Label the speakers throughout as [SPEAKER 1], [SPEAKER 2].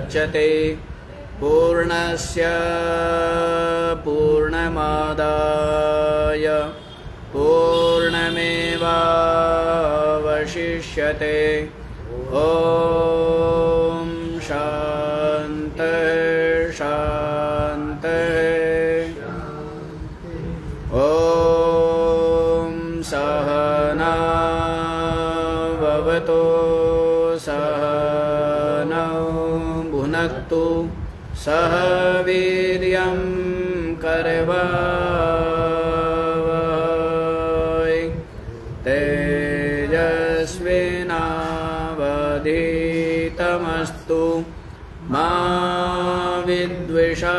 [SPEAKER 1] मुच्यते पूर्णस्य पूर्णमादाय पूर्णमेवावशिष्यते। ॐ शान्ति शान्ति। ॐ सहना भवतु सहनौ भुनक्तु सह वीर्यं करवावहै तेजस्विनावधीतमस्तु मा विद्विषावहै।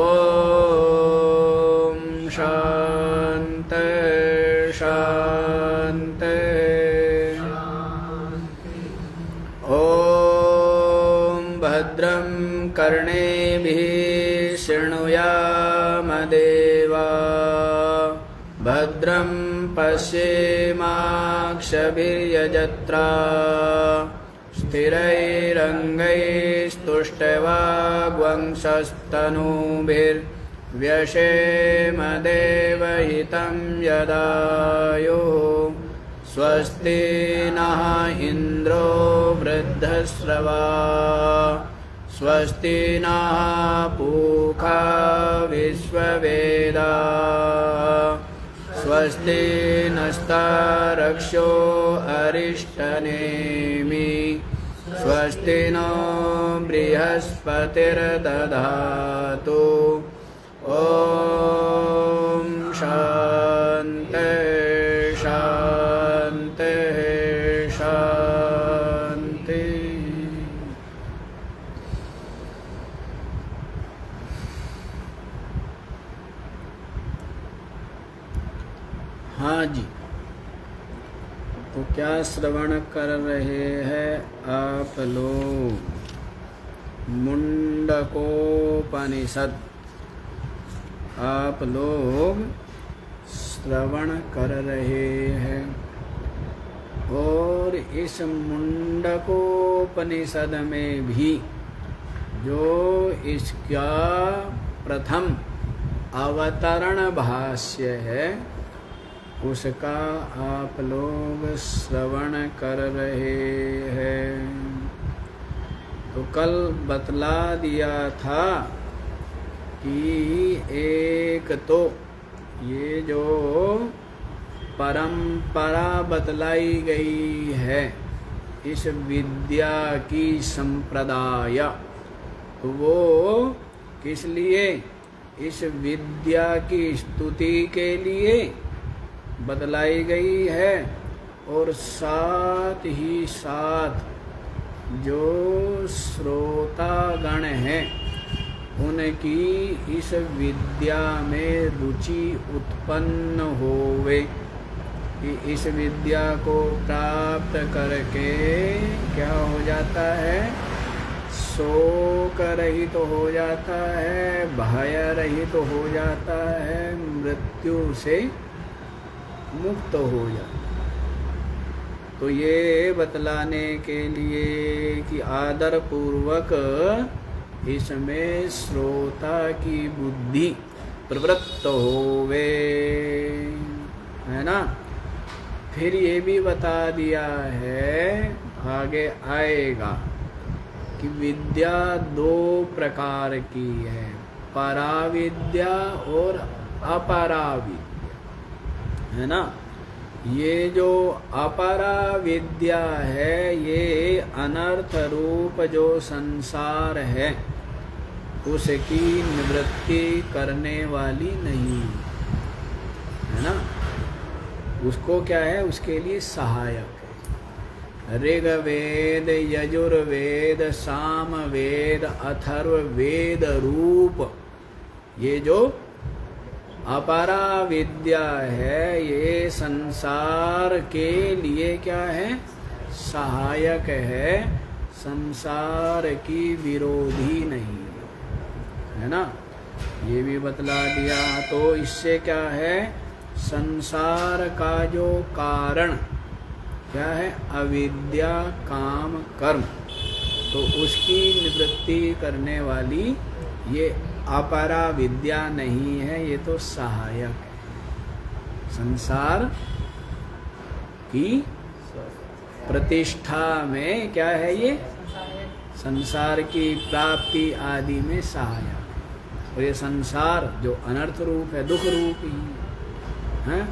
[SPEAKER 1] ॐ शान्ति शान्ति। ॐ भद्रं कर्णेभिः शृणुयामदेवा भद्रं पश्येमाक्षभिर्यजत्रा स्थिरैरङ्गैस्तुष्टवाग्वंशस्तनूभिर्व्यशेम देवहितं यदायुः। स्वस्ति नः इन्द्रो वृद्धश्रवा स्वस्ति नः पूषा विश्ववेदाः स्वस्ति नस्तारक्षो अरिष्टनेमि स्वस्ति नो बृहस्पतिर्दधातु। ॐ शान्ति शान्ति शान्ति। हाँ जी, तो क्या श्रवण कर रहे हैं आप लोग? मुंडकोपनिषद आप लोग श्रवण कर रहे हैं और इस मुंडकोपनिषद में भी जो इसका प्रथम अवतरण भाष्य है उसका आप लोग श्रवण कर रहे हैं। तो कल बतला दिया था कि एक तो ये जो परंपरा बतलाई गई है इस विद्या की संप्रदाय, तो वो किस लिए? इस विद्या की स्तुति के लिए बतलाई गई है और साथ ही साथ जो श्रोतागण हैं उनकी इस विद्या में रुचि उत्पन्न होवे कि इस विद्या को प्राप्त करके क्या हो जाता है? शोक रहित तो हो जाता है, भय रहित तो हो जाता है, मृत्यु से मुक्त हो जाता। तो ये बतलाने के लिए कि आदर पूर्वक इसमें श्रोता की बुद्धि प्रवृत्त होवे, है ना। फिर ये भी बता दिया है, आगे आएगा कि विद्या दो प्रकार की है, पराविद्या और अपराविद्या, है ना। ये जो अपरा विद्या है ये अनर्थ रूप जो संसार है उसकी निवृत्ति करने वाली नहीं है ना। उसको क्या है? उसके लिए सहायक है। ऋग्वेद, यजुर्वेद, सामवेद, अथर्ववेद रूप ये जो अपरा विद्या है ये संसार के लिए क्या है? सहायक है, संसार की विरोधी नहीं है ना। ये भी बतला दिया। तो इससे क्या है? संसार का जो कारण क्या है? अविद्या काम कर्म। तो उसकी निवृत्ति करने वाली ये अपरा विद्या नहीं है, ये तो सहायक है। संसार की प्रतिष्ठा में क्या है ये? संसार की प्राप्ति आदि में सहायक है। और ये संसार जो अनर्थ रूप है, दुख रूप ही है,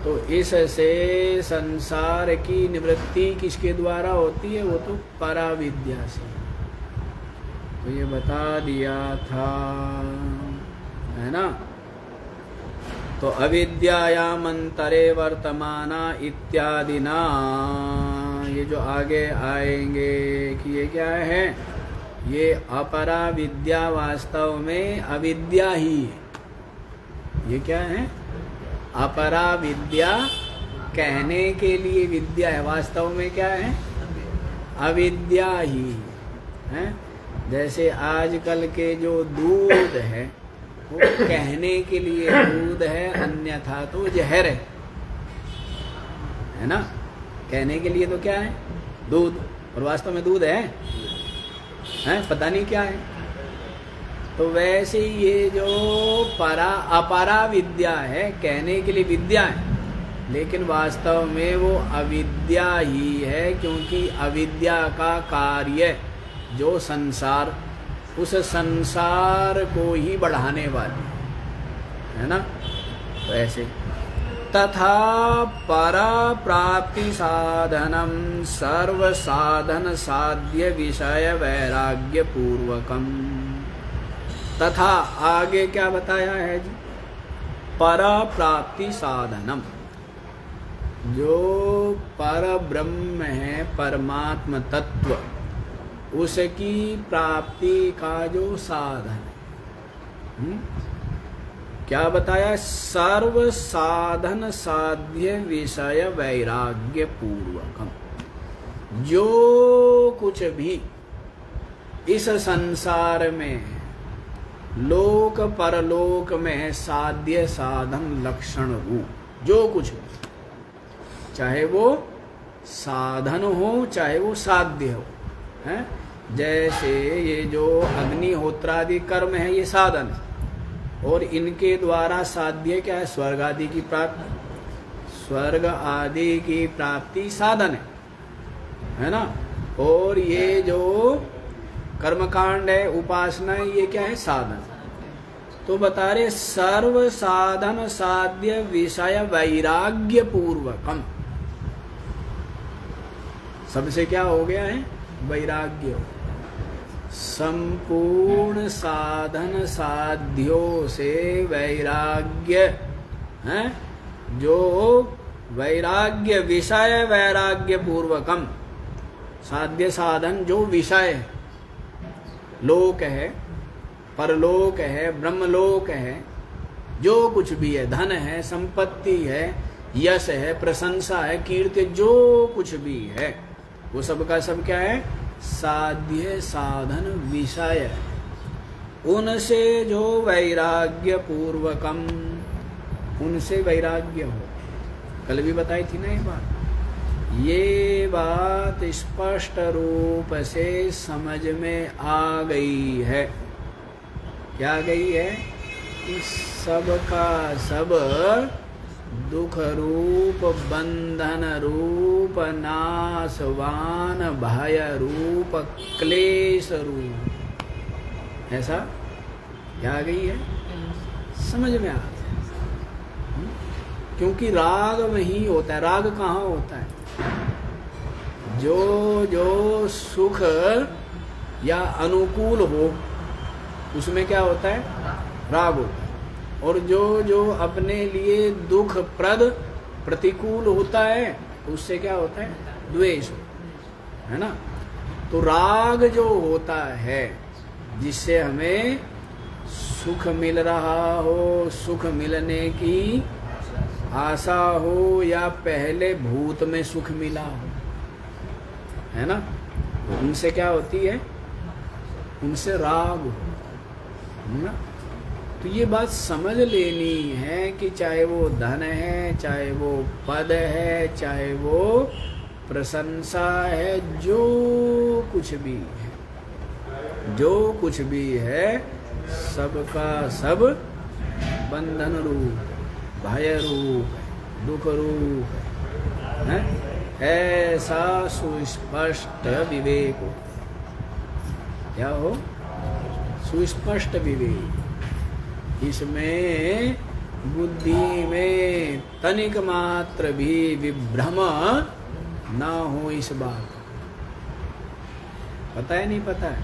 [SPEAKER 1] तो इससे संसार की निवृत्ति किसके द्वारा होती है? वो तो पराविद्या से। तो ये बता दिया था, है ना। तो अविद्यायाम अंतरे वर्तमाना इत्यादि ना, ये जो आगे आएंगे कि ये क्या है? ये अपरा विद्या वास्तव में अविद्या ही है। ये क्या है? अपरा विद्या कहने के लिए विद्या है, वास्तव में क्या है? अविद्या ही है। जैसे आजकल के जो दूध है वो कहने के लिए दूध है, अन्यथा तो जहर है ना। कहने के लिए तो क्या है? दूध, और वास्तव में दूध है पता नहीं क्या है। तो वैसे ये जो अपरा विद्या है, कहने के लिए विद्या है, लेकिन वास्तव में वो अविद्या ही है, क्योंकि अविद्या का कार्य जो संसार, उस संसार को ही बढ़ाने वाली है ना। तो ऐसे तथा परा प्राप्ति साधनम सर्व साधन साध्य विषय वैराग्य पूर्वकम। तथा आगे क्या बताया है जी? परा प्राप्ति साधनम, जो पर ब्रह्म है, परमात्म तत्व, उसकी प्राप्ति का जो साधन है, क्या बताया? सर्व साधन साध्य विषय वैराग्य पूर्वकम। जो कुछ भी इस संसार में लोक परलोक में साध्य साधन लक्षण रूप, जो कुछ चाहे वो साधन हो चाहे वो साध्य हो, है। जैसे ये जो अग्निहोत्रादि कर्म है ये साधन है, और इनके द्वारा साध्य क्या है? स्वर्ग आदि की प्राप्ति। स्वर्ग आदि की प्राप्ति साधन है ना। और ये जो कर्मकांड है, उपासना, ये क्या है? साधन। तो बता रहे सर्व साधन साध्य विषय वैराग्य पूर्वकम। सबसे क्या हो गया है? वैराग्य। संपूर्ण साधन साध्यों से वैराग्य है, जो वैराग्य विषय वैराग्य पूर्वकम। साध्य साधन जो विषय है, लोक है, परलोक है, ब्रह्मलोक है, जो कुछ भी है, धन है, संपत्ति है, यश है, प्रशंसा है, कीर्ति, जो कुछ भी है, वो सब का सब क्या है? साध्य साधन विषय। उनसे जो वैराग्य पूर्वकम, उनसे वैराग्य हो। कल भी बताई थी ना ये बात। ये बात स्पष्ट रूप से समझ में आ गई है। क्या गई है? कि सब का सब दुख रूप, बंधन रूप, नाशवान भय रूप, क्लेश रूप, ऐसा क्या गई है? समझ में आ गया। क्योंकि राग वही होता है। राग कहाँ होता है? जो जो सुख या अनुकूल हो उसमें क्या होता है? राग होता है। और जो जो अपने लिए दुख प्रद प्रतिकूल होता है उससे क्या होता है? द्वेष, है ना। तो राग जो होता है, जिससे हमें सुख मिल रहा हो, सुख मिलने की आशा हो, या पहले भूत में सुख मिला हो, है ना, उनसे क्या होती है? उनसे राग हो, है ना। तो ये बात समझ लेनी है कि चाहे वो धन है, चाहे वो पद है, चाहे वो प्रशंसा है जो कुछ भी है, जो कुछ भी है सबका सब बंधन रूप, भय रूप, दुख रूप है। ऐसा सुस्पष्ट विवेक हो। क्या हो? सुस्पष्ट विवेक। इसमें बुद्धि में तनिक मात्र भी विभ्रम ना हो। इस बात पता है नहीं पता है,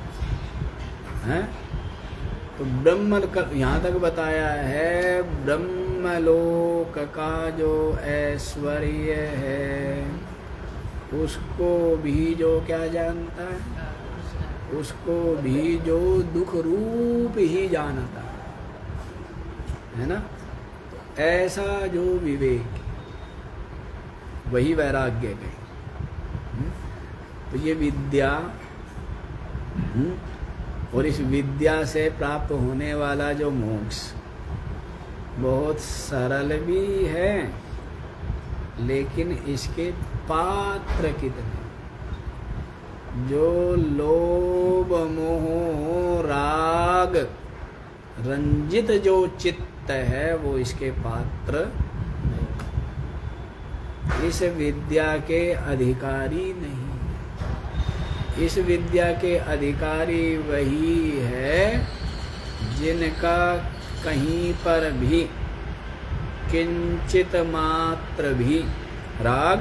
[SPEAKER 1] हैं? तो ब्रह्म यहाँ तक बताया है, ब्रह्मलोक का जो ऐश्वर्य है उसको भी जो क्या जानता है, उसको भी जो दुख रूप ही जानता है ना। ऐसा जो विवेक, वही वैराग्य है। तो ये विद्या, और इस विद्या से प्राप्त होने वाला जो मोक्ष बहुत सरल भी है, लेकिन इसके पात्र कितने। जो लोभ मोह राग रंजित जो चित्त है वो इसके पात्र नहीं, इस विद्या के अधिकारी नहीं। इस विद्या के अधिकारी वही है जिनका कहीं पर भी किंचित मात्र भी राग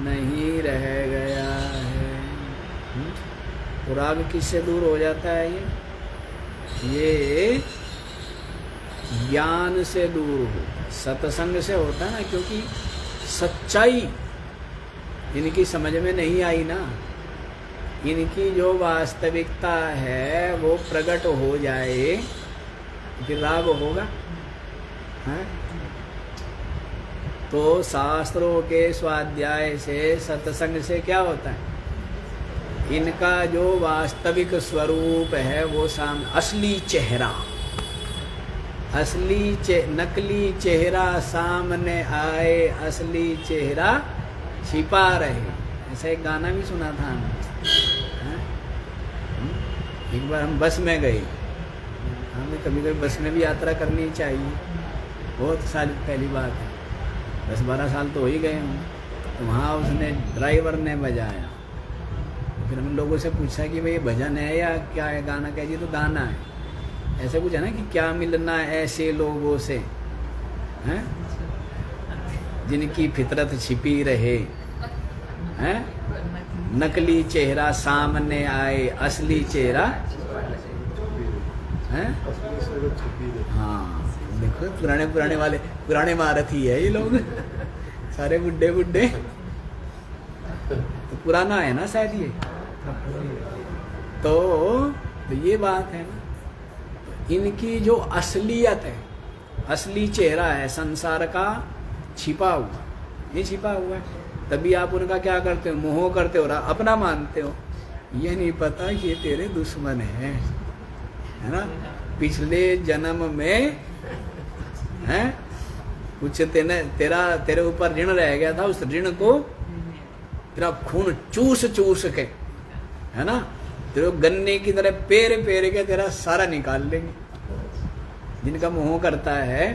[SPEAKER 1] नहीं रह गया है। तो राग किससे दूर हो जाता है? ये ज्ञान से दूर होता है, सत्संग से होता है ना। क्योंकि सच्चाई इनकी समझ में नहीं आई ना, इनकी जो वास्तविकता है वो प्रकट हो जाए फिर राग होगा, है? तो शास्त्रों के स्वाध्याय से, सत्संग से क्या होता है? इनका जो वास्तविक स्वरूप है वो असली चेहरा, नकली चेहरा सामने आए, असली चेहरा छिपा रहे। ऐसा एक गाना भी सुना था हमने। एक बार हम बस में गए, हमें कभी कभी बस में भी यात्रा करनी चाहिए, बहुत साल पहली बात है, 10-12 साल तो हो ही गए हैं। तो वहाँ उसने ड्राइवर ने बजाया, फिर हम लोगों से पूछा कि भाई ये भजन है या क्या है? गाना कह जी तो गाना है। ऐसे कुछ है ना कि क्या मिलना ऐसे लोगों से, हैं जिनकी फितरत छिपी रहे, हैं? नकली चेहरा सामने आए, असली चेहरा, हैं? हाँ, देखो पुराने वाले, पुराने महारथी है ये लोग, सारे बुड्ढे तो पुराना है ना शायद ये। तो ये बात है ना, इनकी जो असलियत है, असली चेहरा है संसार का छिपा हुआ, ये छिपा हुआ है। तभी आप उनका क्या करते हो? मोह करते हो, अपना मानते हो। ये नहीं पता कि ये तेरे दुश्मन है ना। पिछले जन्म में है कुछ तेरे ऊपर ऋण रह गया था, उस ऋण को तेरा खून चूस के, है ना, तेरे गन्ने की तरह पेर के तेरा सारा निकाल लेंगे। जिनका मोह करता है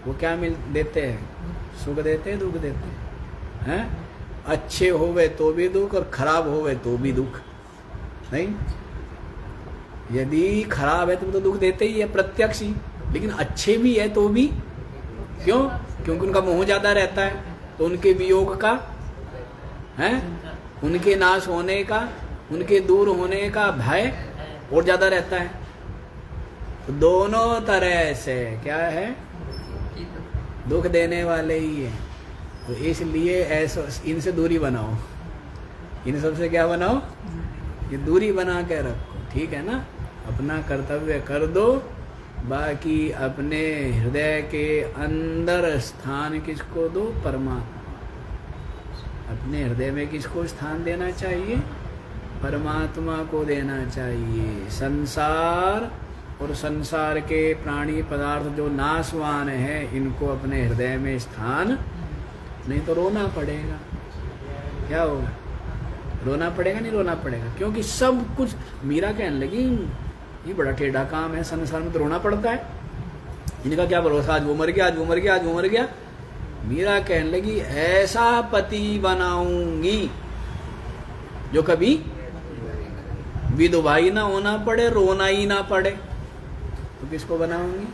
[SPEAKER 1] वो क्या देते हैं? सुख देते हैं, दुख देते हैं, हैं? अच्छे होवे तो भी दुख और खराब होवे तो भी दुख नहीं। यदि खराब है तो दुख देते ही है प्रत्यक्ष ही, लेकिन अच्छे भी है तो भी क्यों? क्योंकि उनका मोह ज्यादा रहता है, तो उनके वियोग का, हैं, उनके नाश होने का, उनके दूर होने का भय और ज्यादा रहता है। तो दोनों तरह से क्या है? दुख देने वाले ही है। तो इसलिए ऐसा इनसे दूरी बनाओ, इन सबसे क्या बनाओ? ये दूरी बना के रखो, ठीक है ना। अपना कर्तव्य कर दो, बाकी अपने हृदय के अंदर स्थान किसको दो? परमात्मा। अपने हृदय में किसको स्थान देना चाहिए? परमात्मा को देना चाहिए। संसार और संसार के प्राणी पदार्थ जो नाशवान है, इनको अपने हृदय में स्थान नहीं तो रोना पड़ेगा, क्या होगा? रोना पड़ेगा, नहीं रोना पड़ेगा? क्योंकि सब कुछ, मीरा कहने लगी ये बड़ा टेढ़ा काम है, संसार में तो रोना पड़ता है, इनका क्या भरोसा, आज वो मर गया, आज वो मर गया, आज वो मर गया। मीरा कहने लगी ऐसा पति बनाऊंगी जो कभी विधवा ही ना होना पड़े, रोना ही ना पड़े। तो किसको बनाऊंगी?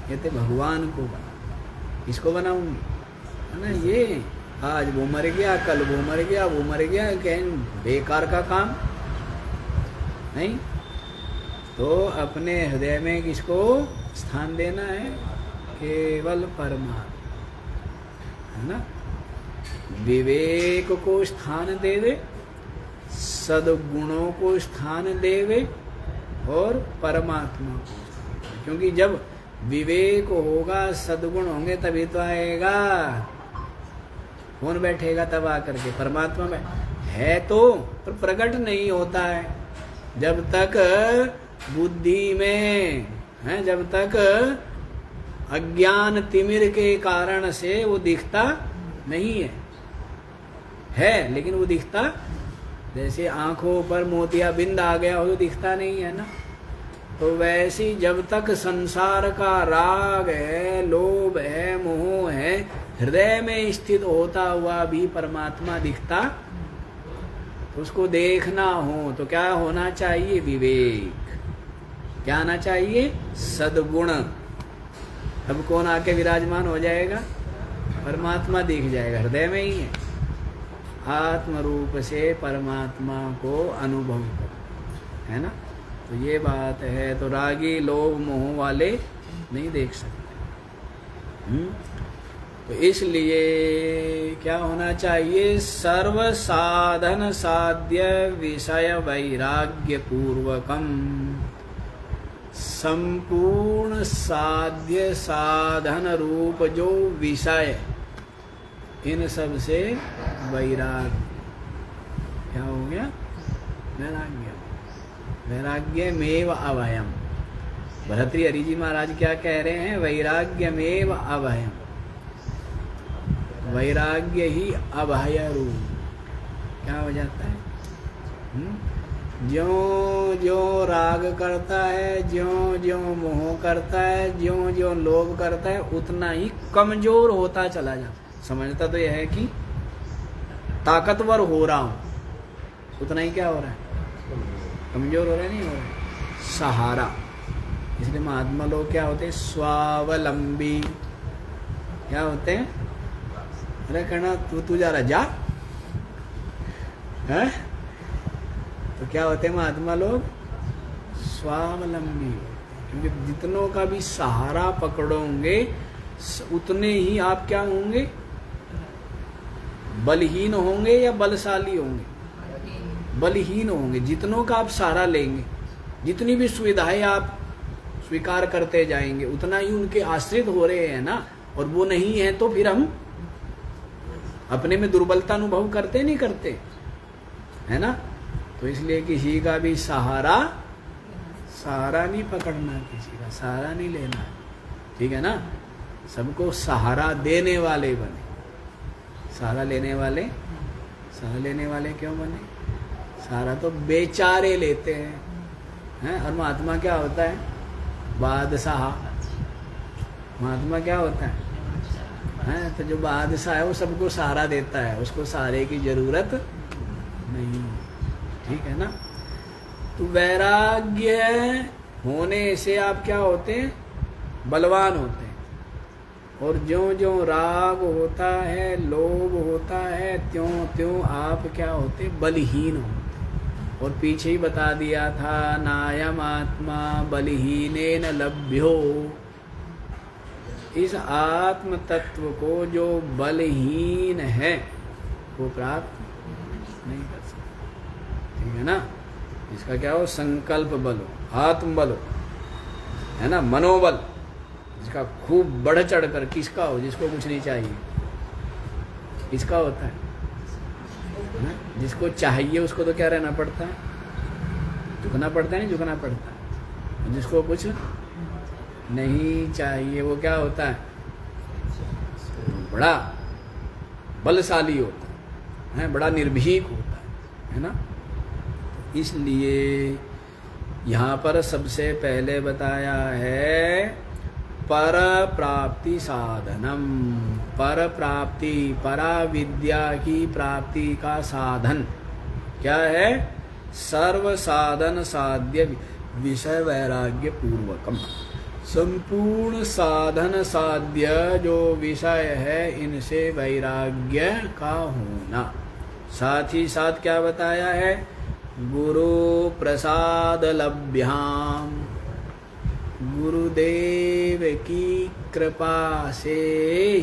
[SPEAKER 1] कहते भगवान को बना, किसको बनाऊंगी? है ना, ये आज वो मर गया, कल वो मर गया, वो मर गया, कहीं बेकार का काम नहीं। तो अपने हृदय में किसको स्थान देना है? केवल परमात्मा, है ना। विवेक को स्थान देवे, सद्गुणों को स्थान देवे और परमात्मा को। क्योंकि जब विवेक होगा, सद्गुण होंगे, तभी तो आएगा। कौन बैठेगा तब आकर के? परमात्मा में है तो, पर प्रकट नहीं होता है। जब तक बुद्धि में है, जब तक अज्ञान तिमिर के कारण से वो दिखता नहीं है लेकिन वो दिखता, जैसे आंखों पर मोतियाबिंद आ गया हो तो दिखता नहीं है ना। तो वैसे जब तक संसार का राग है, लोभ है, मोह है, हृदय में स्थित होता हुआ भी परमात्मा दिखता, तो उसको देखना हो तो क्या होना चाहिए? विवेक। क्या आना चाहिए? सद्गुण। अब कौन आके विराजमान हो जाएगा? परमात्मा दिख जाएगा, हृदय में ही है। आत्म रूप से परमात्मा को अनुभव करो, है ना। तो ये बात है। तो रागी लोभ मोह वाले नहीं देख सकते। तो इसलिए क्या होना चाहिए? सर्व साधन साध्य विषय वैराग्य पूर्वकम। संपूर्ण साध्य साधन रूप जो विषय, इन सब से वैराग्य। क्या हो गया? वैराग्य। वैराग्य मेव अभयम। भरतृहरि हरि जी महाराज क्या कह रहे हैं? वैराग्य मेव अभयम। वैराग्य ही अभय रूप क्या हो जाता है? ज्यों ज्यों राग करता है, ज्यों ज्यों मोह करता है, ज्यों ज्यों लोभ करता है, उतना ही कमजोर होता चला जाता। समझता तो यह है कि ताकतवर हो रहा हूं, उतना ही क्या हो रहा है? कमजोर हो रहा है, नहीं हो रहा है। सहारा। इसलिए महात्मा लोग क्या होते हैं? स्वावलंबी। क्या होते हैं? अरे कहना तू जा रहा जा है? तो क्या होते हैं महात्मा लोग? स्वावलंबी। क्योंकि जितनों का भी सहारा पकड़ोगे उतने ही आप क्या होंगे? बलहीन होंगे या बलशाली होंगे? बलहीन होंगे। जितनों का आप सहारा लेंगे, जितनी भी सुविधाएं आप स्वीकार करते जाएंगे, उतना ही उनके आश्रित हो रहे हैं ना। और वो नहीं है तो फिर हम अपने में दुर्बलता अनुभव करते नहीं करते, है ना। तो इसलिए किसी का भी सहारा नहीं पकड़ना, किसी का सहारा नहीं लेना, ठीक है ना। सबको सहारा देने वाले बने। सहारा लेने वाले क्यों बने? सहारा तो बेचारे लेते हैं। और महात्मा क्या होता है? बादशाह। महात्मा क्या होता है? तो जो बादशाह है वो सबको सहारा देता है, उसको सहारे की जरूरत नहीं, ठीक है ना। तो वैराग्य होने से आप क्या होते हैं? बलवान होते हैं। और ज्यों ज्यों राग होता है, लोभ होता है, त्यों त्यों आप क्या होते? बलहीन होते। और पीछे ही बता दिया था, नायम आत्मा बलहीनेन लभ्यो। इस आत्म तत्व को जो बलहीन है वो प्राप्त नहीं कर सकता, ठीक है ना। इसका क्या हो? संकल्प बल हो, आत्म बल हो, है ना, मनोबल, जिसका खूब बढ़ चढ़ कर। किसका हो? जिसको कुछ नहीं चाहिए। किसका होता है? जिसको चाहिए उसको तो क्या रहना पड़ता है? झुकना पड़ता है, नहीं झुकना पड़ता है। जिसको कुछ नहीं चाहिए वो क्या होता है? बड़ा बलशाली होता है। है, बड़ा निर्भीक होता है ना। इसलिए यहाँ पर सबसे पहले बताया है पर प्राप्ति साधनम। पर प्राप्ति, परा विद्या की प्राप्ति का साधन क्या है? सर्व साधन साध्य विषय वैराग्य पूर्वकम। संपूर्ण साधन साध्य जो विषय है इनसे वैराग्य का होना। साथ ही साथ क्या बताया है? गुरु प्रसाद लभ्याम, गुरुदेव की कृपा से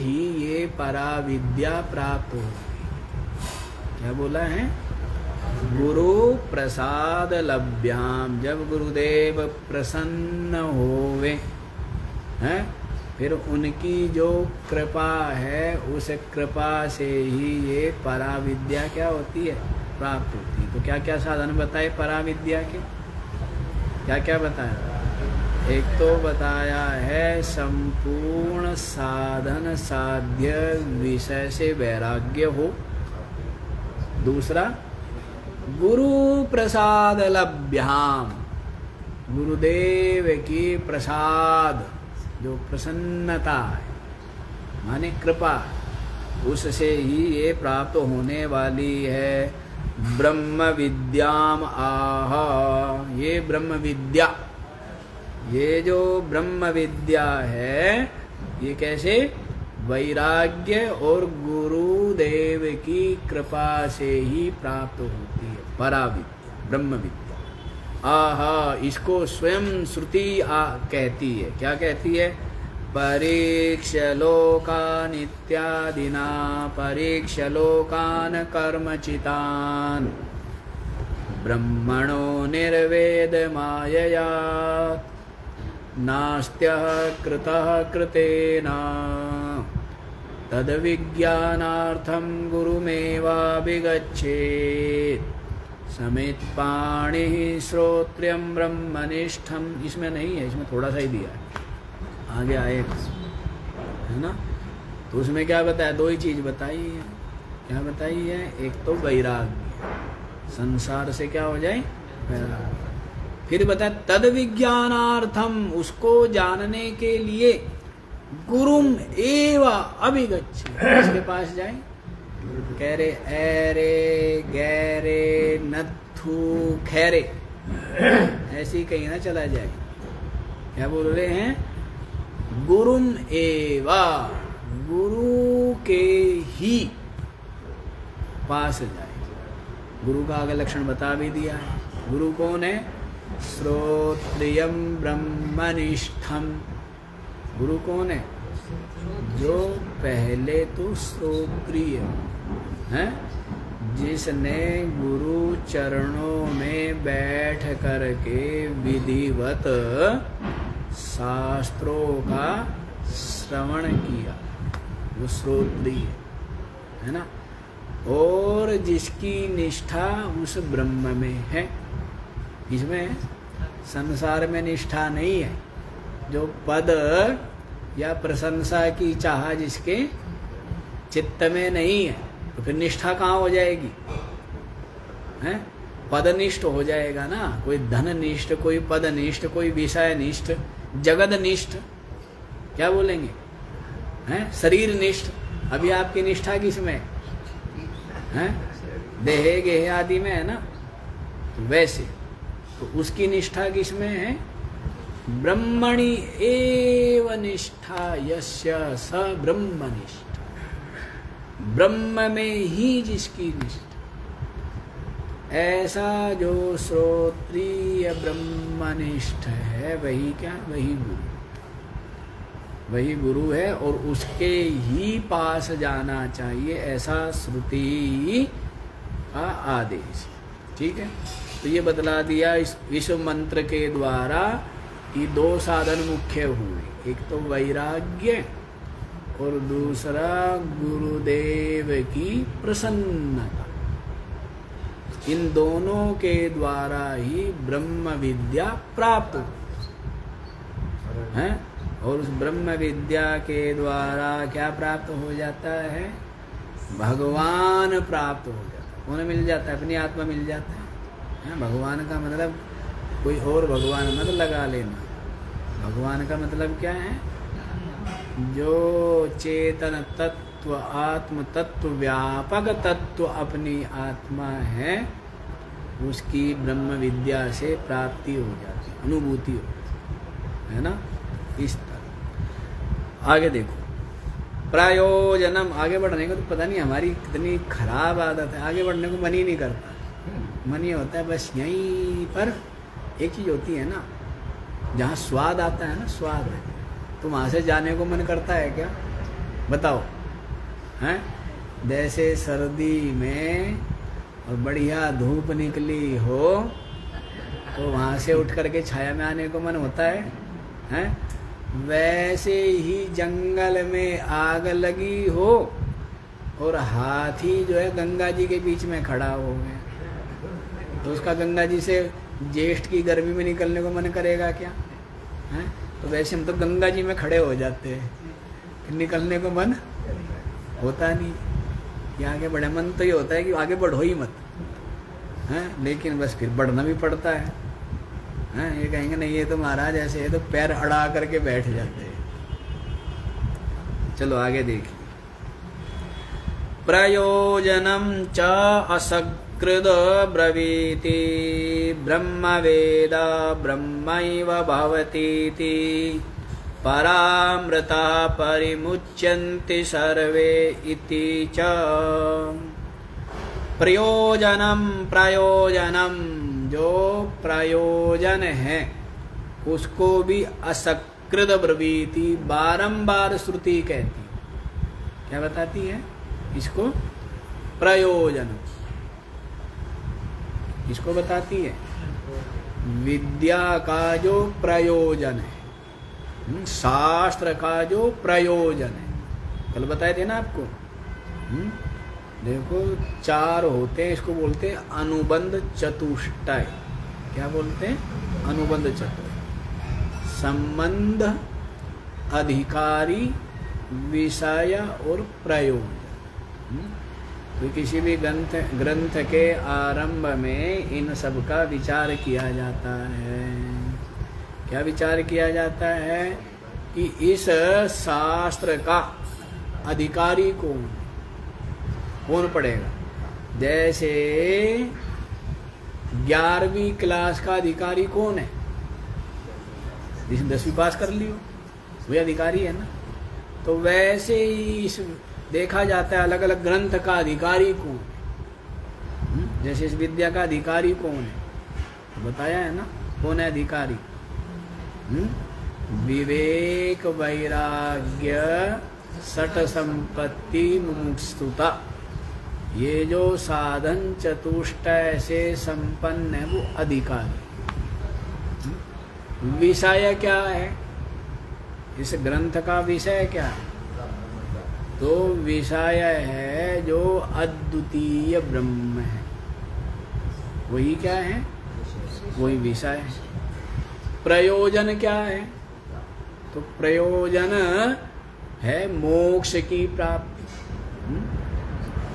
[SPEAKER 1] ही ये पराविद्या प्राप्त होगी। क्या बोला है? गुरु प्रसाद लभ्याम, जब गुरुदेव प्रसन्न होवे हैं, फिर उनकी जो कृपा है उस कृपा से ही ये पराविद्या क्या होती है? प्राप्त होती है। तो क्या क्या साधन बताए पराविद्या के? क्या क्या बताया? एक तो बताया है संपूर्ण साधन साध्य विषय से वैराग्य हो। दूसरा गुरु प्रसाद लभ्याम, गुरुदेव की प्रसाद जो प्रसन्नता है माने कृपा, उससे ही ये प्राप्त होने वाली है। ब्रह्म विद्याम आह, ये ब्रह्म विद्या, ये जो ब्रह्म विद्या है ये कैसे? वैराग्य और गुरुदेव की कृपा से ही प्राप्त होती है पराविद्या, ब्रह्म विद्या। आहा, इसको स्वयं श्रुति कहती है। क्या कहती है? परीक्ष लोकान इत्यादिना, परीक्ष लोकान कर्मचितान ब्रह्मणो निर्वेद मायया नास्त्यः कृतः कृतेन तद्विज्ञानार्थं गुरुमेवाभिगच्छेत् समित्पाणिः श्रोत्रियं ब्रह्मनिष्ठम्। इसमें नहीं है, इसमें थोड़ा सा ही दिया है, आगे आएगा, है ना। तो उसमें क्या बताया? दो ही चीज बताई है। क्या बताई है? एक तो वैराग्य, संसार से क्या हो जाए? वैराग्य। फिर बताया तद विज्ञानार्थम, उसको जानने के लिए गुरुम एव अभिगच्छ, इसके पास जाए। कह रे ऐरे गैरे नथु खैरे, ऐसी कहीं ना चला जाए। क्या बोल रहे हैं? गुरुम एवा, गुरु के ही पास जाए। गुरु का आगे लक्षण बता भी दिया है। गुरु कौन है? श्रोत्रियम ब्रह्मनिष्ठम। गुरु कौन है? जो पहले तो श्रोत्रिय है, जिसने गुरु चरणों में बैठ करके विधिवत शास्त्रों का श्रवण किया, वो श्रोत्रिय है ना। और जिसकी निष्ठा उस ब्रह्म में है, इसमें संसार में निष्ठा नहीं है। जो पद या प्रशंसा की चाह जिसके चित्त में नहीं है, तो फिर निष्ठा कहाँ हो जाएगी? हैं? पदनिष्ठ हो जाएगा ना। कोई धननिष्ठ, कोई पदनिष्ठ, कोई विषयनिष्ठ, जगदनिष्ठ, क्या बोलेंगे? हैं? शरीरनिष्ठ। अभी आपकी निष्ठा किसमें है? देहे गेहे आदि में है ना। तो वैसे तो उसकी निष्ठा किसमें है? ब्रह्मणि एव निष्ठा यस्य स ब्रह्मनिष्ठ, ब्रह्म में ही जिसकी निष्ठा। ऐसा जो श्रोत्रिय ब्रह्मनिष्ठ है वही क्या? वही गुरु, वही गुरु है। और उसके ही पास जाना चाहिए, ऐसा श्रुति का आदेश। ठीक है। तो ये बतला दिया इस मंत्र के द्वारा कि दो साधन मुख्य हुए, एक तो वैराग्य और दूसरा गुरुदेव की प्रसन्नता। इन दोनों के द्वारा ही ब्रह्म विद्या प्राप्त है। और उस ब्रह्म विद्या के द्वारा क्या प्राप्त हो जाता है? भगवान प्राप्त हो जाता है। कौन मिल जाता है? अपनी आत्मा मिल जाता है। भगवान का मतलब कोई और भगवान मत लगा लेना। भगवान का मतलब क्या है? जो चेतन तत्व, आत्म तत्व, व्यापक तत्व अपनी आत्मा है, उसकी ब्रह्म विद्या से प्राप्ति हो जाती है, अनुभूति हो जाती है ना। इस तरह आगे देखो, प्रयोजनम। आगे बढ़ने को तो पता नहीं हमारी कितनी खराब आदत है, आगे बढ़ने को मन ही नहीं करता। मन ये होता है बस यहीं पर। एक चीज होती है ना, जहाँ स्वाद आता है ना, स्वाद है, तो वहाँ से जाने को मन करता है क्या? बताओ। हैं? जैसे सर्दी में और बढ़िया धूप निकली हो तो वहाँ से उठ करके छाया में आने को मन होता है। हैं? वैसे ही जंगल में आग लगी हो और हाथी जो है गंगा जी के बीच में खड़ा हो गया, तो उसका गंगा जी से ज्येष्ठ की गर्मी में निकलने को मन करेगा क्या? हैं? तो वैसे हम तो गंगा जी में खड़े हो जाते हैं, फिर निकलने को मन होता नहीं कि आगे बढ़े। मन तो ये होता है कि आगे बढ़ो ही मत, हैं? लेकिन बस फिर बढ़ना भी पड़ता है। हैं? ये कहेंगे नहीं ये तो महाराज ऐसे है, तो पैर अड़ा करके बैठ जाते हैं। चलो आगे देखिए। प्रयोजनम च असकृद ब्रवीति ब्रह्मवेद ब्रह्मैव भवतीति परामृता परिमुच्यन्ति सर्वे इति च। प्रयोजनम, प्रयोजनम, जो प्रयोजन है उसको भी असकृत ब्रवीति, बारंबार श्रुति कहती है। क्या बताती है इसको? प्रयोजन। इसको बताती है विद्या का जो प्रयोजन है, शास्त्र का जो प्रयोजन है। कल बताए थे ना आपको। देखो 4 होते हैं, इसको बोलते हैं अनुबंध चतुष्टय। क्या बोलते हैं? अनुबंध चतुष्टय। संबंध, अधिकारी, विषय और प्रयोजन। तो किसी भी ग्रंथ के आरंभ में इन सब का विचार किया जाता है। क्या विचार किया जाता है? कि इस शास्त्र का अधिकारी कौन पढ़ेगा। जैसे 11वीं क्लास का अधिकारी कौन है? जिसने 10वीं पास कर ली हो, वही अधिकारी है ना। तो वैसे ही इस देखा जाता है अलग अलग ग्रंथ का अधिकारी कौन है। जैसे इस विद्या का अधिकारी कौन है तो बताया है ना, कौन है अधिकारी? विवेक, वैराग्य, षट संपत्ति, मुमुक्षुता। ये जो साधन चतुष्टय से संपन्न है वो अधिकारी। विषय क्या है? इस ग्रंथ का विषय क्या है? तो विषय है जो अद्वितीय ब्रह्म है, वही क्या है? वही विषय है। प्रयोजन क्या है? तो प्रयोजन है मोक्ष की प्राप्ति,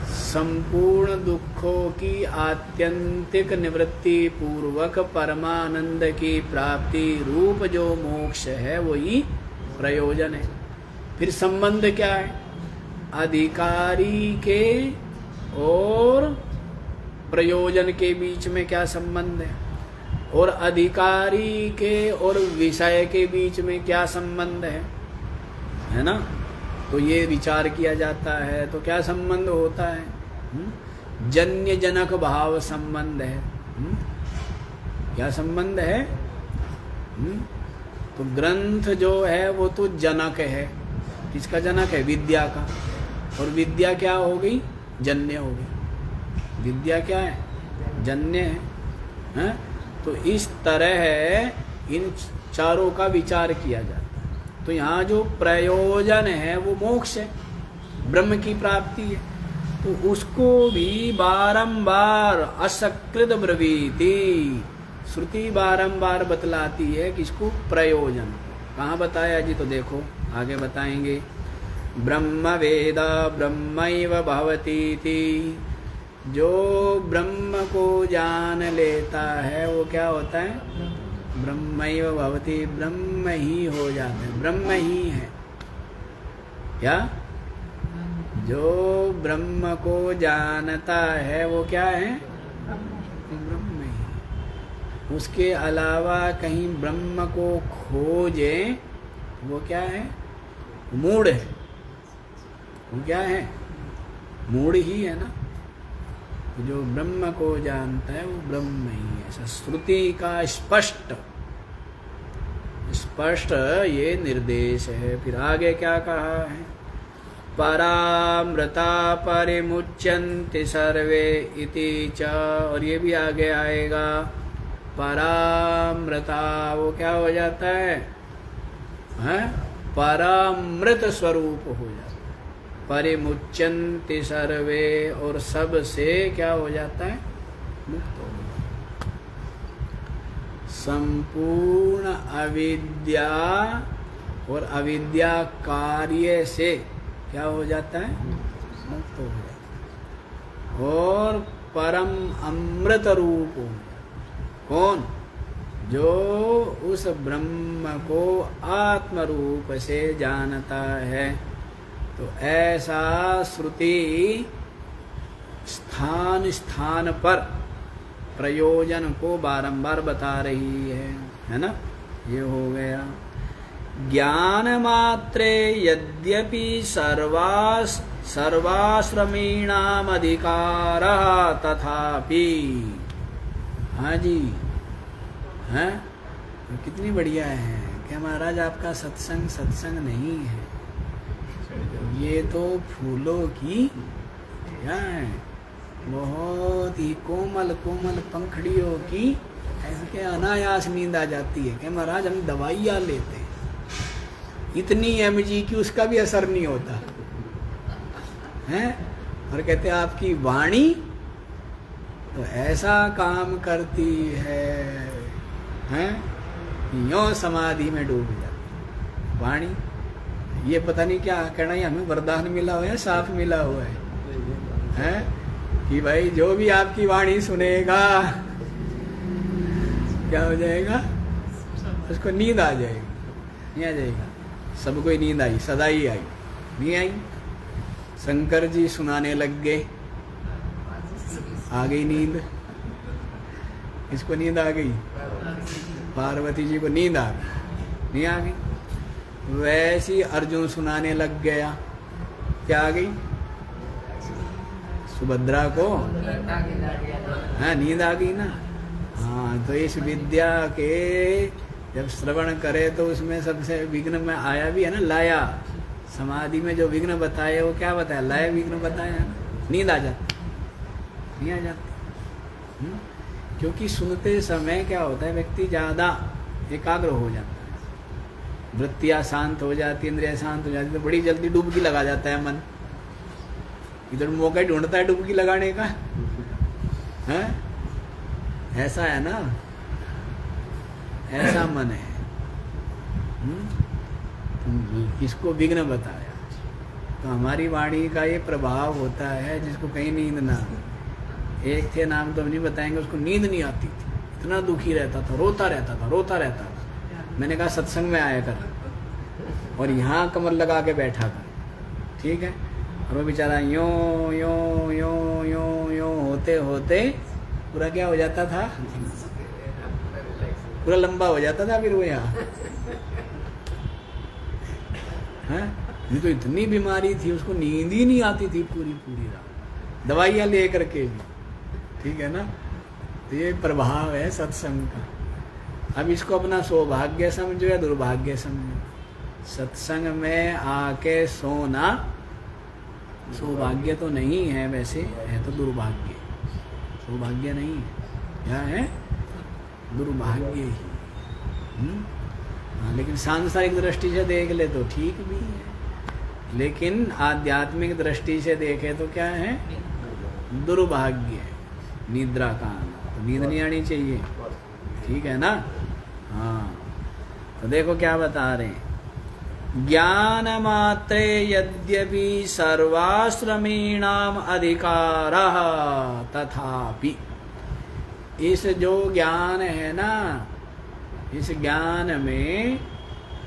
[SPEAKER 1] संपूर्ण दुखों की आत्यंतिक निवृत्ति पूर्वक परमानंद की प्राप्ति रूप जो मोक्ष है वही प्रयोजन है। फिर संबंध क्या है? अधिकारी के और प्रयोजन के बीच में क्या संबंध है? और अधिकारी के और विषय के बीच में क्या संबंध है ना। तो ये विचार किया जाता है। तो क्या संबंध होता है? जन्य जनक भाव संबंध है। क्या संबंध है? तो ग्रंथ जो है वो तो जनक है। किसका जनक है? विद्या का। और विद्या क्या हो गई? जन्य हो गई। विद्या क्या है? जन्य है। तो इस तरह इन चारों का विचार किया जाता है। तो यहाँ जो प्रयोजन है वो मोक्ष है, ब्रह्म की प्राप्ति है। तो उसको भी बारंबार असकृत ब्रवीति, श्रुति बारंबार बतलाती है किसको? प्रयोजन। कहाँ बताया जी? तो देखो आगे बताएंगे। ब्रह्म वेद ब्रह्मैव भवतीति। जो ब्रह्म को जान लेता है वो क्या होता है? ब्रह्मैव भवति, ब्रह्म ही हो जाता है, ब्रह्म ही है। क्या? जो ब्रह्म को जानता है वो क्या है? ब्रह्म ही। उसके अलावा कहीं ब्रह्म को खोजे वो क्या है? मूढ़ है। वो क्या है? मूढ़ ही है ना। जो ब्रह्म को जानता है वो ब्रह्म ही है। ऐसा श्रुति का स्पष्ट ये निर्देश है। फिर आगे क्या कहा है? परामृता परिमुच्यन्ति सर्वे इति च। और ये भी आगे आएगा। परामृता वो क्या हो जाता है? परामृत स्वरूप हो जाता है। परिमुच्यन्ति सर्वे, और सब से क्या हो जाता है? मुक्त हो जाता है। संपूर्ण अविद्या और अविद्या कार्य से क्या हो जाता है? मुक्त हो जाता है। और परम अमृत रूप हो जाता है। कौन? जो उस ब्रह्म को आत्म रूप से जानता है। तो ऐसा श्रुति स्थान स्थान पर प्रयोजन को बारंबार बता रही है ना। ये हो गया। ज्ञान मात्रे यद्यपि सर्वाश्रमीणाम अधिकारः तथापि। हाँ जी, हैं? कितनी बढ़िया है। क्या महाराज आपका सत्संग नहीं है, ये तो फूलों की क्या है, बहुत ही कोमल पंखड़ियों की ऐसे अनायास नींद आ जाती है। क्या महाराज हम दवाइयाँ लेते हैं इतनी mg की, उसका भी असर नहीं होता है। और कहते हैं आपकी वाणी तो ऐसा काम करती है यों समाधि में डूब जाती वाणी। ये पता नहीं क्या कहना है, हमें वरदान मिला हुआ है, साफ मिला हुआ है कि भाई जो भी आपकी वाणी सुनेगा क्या हो जाएगा? उसको नींद आ जाएगी। नहीं आ जाएगा? सबको नींद आई, सदा ही आई, नहीं आई? शंकर जी सुनाने लग गए, आ गई नींद। इसको नींद आ गई, पार्वती जी को नींद आ गई, नहीं आ गई? वैसी अर्जुन सुनाने लग गया, क्या आ गई? सुभद्रा को हाँ नींद आ गई ना। हाँ, तो इस विद्या के जब श्रवण करे तो उसमें सबसे विघ्न में आया भी है ना, लाया। समाधि में जो विघ्न बताए वो क्या बताया? लाया विघ्न बताया है ना। नींद आ जाती, नहीं आ जाती? क्योंकि सुनते समय क्या होता है, व्यक्ति ज़्यादा एकाग्र हो जाता है, वृत्तियाँ शांत हो जाती, इंद्रियाँ शांत हो जाती, तो बड़ी जल्दी डुबकी लगा जाता है मन। इधर मौका ढूंढता है डुबकी लगाने का, है? ऐसा है ना, ऐसा मन है। इसको विघ्न बताया। तो हमारी वाणी का ये प्रभाव होता है जिसको कहीं नींद ना। एक थे, नाम तो नहीं बताएंगे, उसको नींद नहीं आती थी, इतना दुखी रहता था, रोता रहता था। मैंने कहा सत्संग में आया कर और यहाँ कमर लगा के बैठा कर, ठीक है? और वो बेचारा यों यों यों यों यों होते होते पूरा क्या हो जाता था, पूरा लंबा हो जाता था। फिर वो यहाँ ये तो इतनी बीमारी थी, उसको नींद ही नहीं आती थी पूरी रात, दवाइयाँ ले करके भी, ठीक है ना। तो ये प्रभाव है सत्संग का। अब इसको अपना सौभाग्य समझो या दुर्भाग्य समझो। सत्संग में आके सोना सौभाग्य तो नहीं है, वैसे है तो दुर्भाग्य। सौभाग्य नहीं है, क्या है? दुर्भाग्य ही। हाँ, लेकिन सांसारिक दृष्टि से देख ले तो ठीक भी है, लेकिन आध्यात्मिक दृष्टि से देखे तो क्या है? दुर्भाग्य है निद्रा का आना। तो नींद नहीं आनी चाहिए, ठीक है ना। हाँ, तो देखो क्या बता रहे हैं। ज्ञान मात्रे यद्यपि सर्वाश्रमीणाम अधिकारः तथापि, इस जो ज्ञान है ना, इस ज्ञान में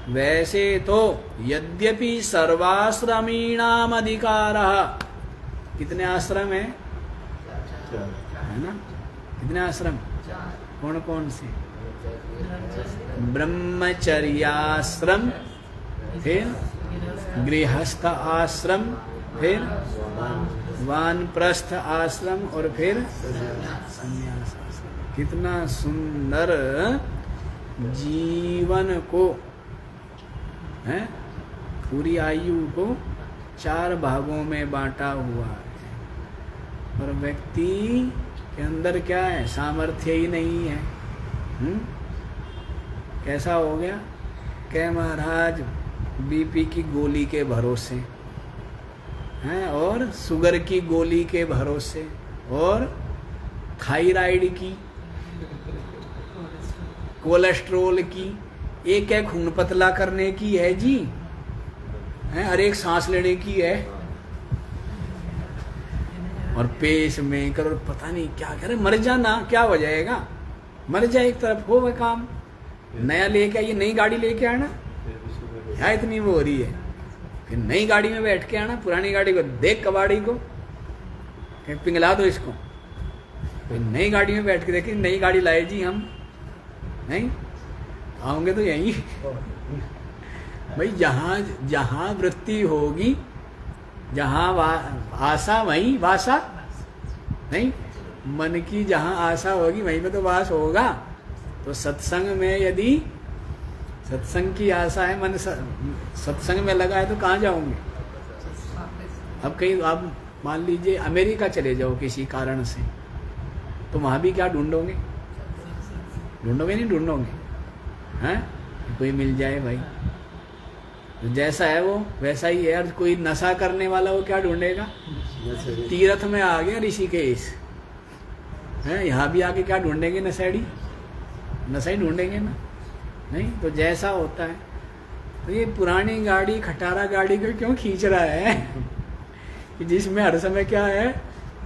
[SPEAKER 1] वैसे तो यद्यपि सर्वाश्रमीणाम अधिकारः, कितने आश्रम है ना, कितने आश्रम, कौन कौन से, ब्रह्मचर्याश्रम, फिर गृहस्थ आश्रम, फिर वानप्रस्थ आश्रम और फिर संन्यास आश्रम। कितना सुंदर जीवन को है, पूरी आयु को 4 भागों में बांटा हुआ है। और व्यक्ति के अंदर क्या है, सामर्थ्य ही नहीं है। कैसा हो गया, क्या महाराज, बीपी की गोली के भरोसे हैं, और शुगर की गोली के भरोसे, और थायराइड की, कोलेस्ट्रोल की, एक एक खून पतला करने की है जी, हैं, और एक सांस लेने की है, और पेस में कर, पता नहीं क्या करे, मर जाना क्या हो जाएगा, मर जाए एक तरफ हो वह काम। नया लेके आइए, नई गाड़ी लेके आना, क्या इतनी वो हो रही है, फिर नई गाड़ी में बैठ के आना, पुरानी गाड़ी को देख, कबाड़ी को पिघला दो इसको, फिर नई गाड़ी में बैठ के देखिए, नई गाड़ी लाए जी हम, नहीं आओगे तो यही भाई, जहाँ जहाँ वृत्ति होगी, जहाँ आशा वहीं वासा, नहीं, मन की जहाँ आशा होगी वहीं पे तो वास होगा। तो सत्संग में यदि सत्संग की आशा है, मन सत्संग में लगा है, तो कहाँ जाओगे। अब कहीं आप मान लीजिए अमेरिका चले जाओ किसी कारण से, तो वहाँ भी क्या ढूंढोगे, ढूंढोगे नहीं ढूंढोगे, हैं, कोई मिल जाए भाई, तो जैसा है वो वैसा ही है। कोई नशा करने वाला वो क्या ढूंढेगा, तीर्थ में आ गया ऋषिकेश है, यहाँ भी आके क्या ढूंढेंगे, नशेड़ी, नशा ही ढूंढेंगे ना, नहीं। तो जैसा होता है, तो ये पुरानी गाड़ी, खटारा गाड़ी को क्यों खींच रहा है कि जिसमें हर समय क्या है,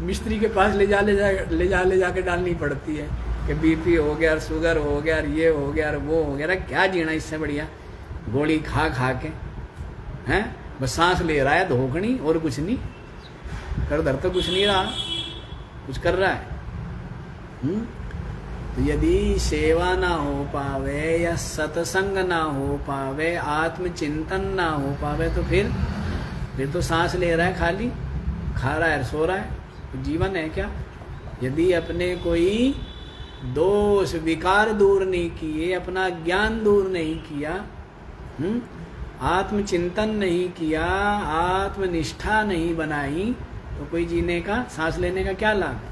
[SPEAKER 1] मिस्त्री के पास ले जा के डालनी पड़ती है कि बीपी हो गया, शुगर हो गया, ये हो गया, वो हो गया, क्या जीना इससे बढ़िया गोली खा खा के, हैं, बस सांस ले रहा है धोखनी, और कुछ नहीं कर, धर तो कुछ नहीं रहा, कुछ कर रहा है। तो यदि सेवा ना हो पावे, या सत्संग ना हो पावे, आत्मचिंतन ना हो पावे, तो फिर तो सांस ले रहा है खाली, खा रहा है, सो रहा है, तो जीवन है क्या। यदि अपने कोई दोष विकार दूर नहीं किए, अपना ज्ञान दूर नहीं किया, आत्मचिंतन नहीं किया, आत्मनिष्ठा नहीं बनाई, तो कोई जीने का, सांस लेने का क्या लाभ है,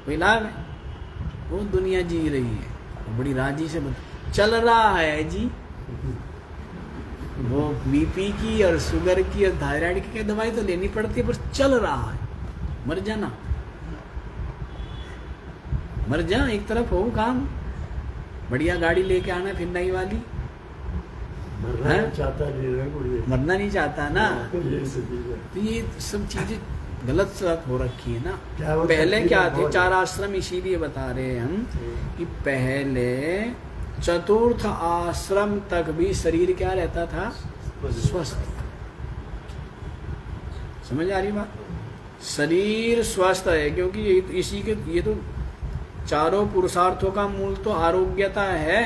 [SPEAKER 1] कोई लाभ है। वो दुनिया जी रही है, वो बड़ी राजी से चल रहा है जी, वो बीपी की और शुगर की और थायराइड की दवाई तो लेनी पड़ती है, पर चल रहा है। मर जाना, मर जा, एक तरफ हो काम, बढ़िया गाड़ी लेके आना, फिर नई वाली, मरना नहीं चाहता ना। तो ये सब चीजें गलत सलत हो रखी है ना। पहले क्या थे 4 आश्रम, इसीलिए बता रहे हैं हम कि पहले चतुर्थ आश्रम तक भी शरीर क्या रहता था, स्वस्थ। समझ आ रही बात, शरीर स्वस्थ है, क्योंकि इसी के, ये तो चारों पुरुषार्थों का मूल तो आरोग्यता है।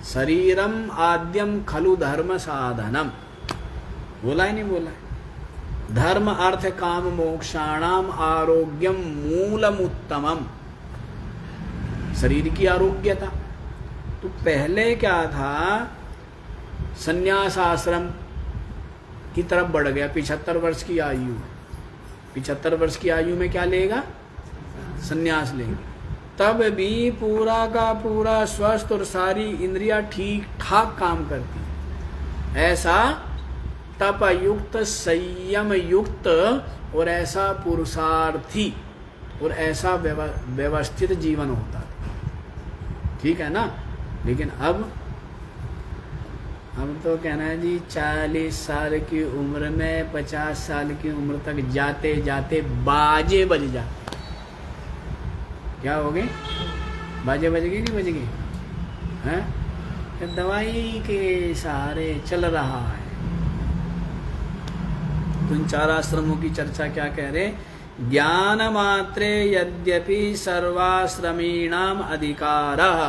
[SPEAKER 1] शरीरम आद्यम खलु धर्म साधनम, बोला है नहीं बोला है, धर्म अर्थ काम मोक्षाणाम आरोग्यम मूलम उत्तमम, शरीर की आरोग्यता। तो पहले क्या था, संन्यास आश्रम की तरफ बढ़ गया। 75 वर्ष की आयु, 75 वर्ष की आयु में क्या लेगा, संन्यास लेंगे, तब भी पूरा का पूरा स्वस्थ और सारी इंद्रियां ठीक ठाक काम करती। ऐसा तप युक्त, संयम युक्त और ऐसा पुरुषार्थी और ऐसा व्यवस्थित जीवन होता है, ठीक है ना। लेकिन अब अब तो कहना है जी 40 साल की उम्र में 50 साल की उम्र तक जाते जाते बाजे बज जाते। क्या हो गए? बाजे बज गए नहीं बज गए? हैं? दवाई के सहारे चल रहा है। तो इन 4 आश्रमों की चर्चा क्या कह रहे? ज्ञान मात्रे यद्यपि सर्वाश्रमीणाम अधिकारः,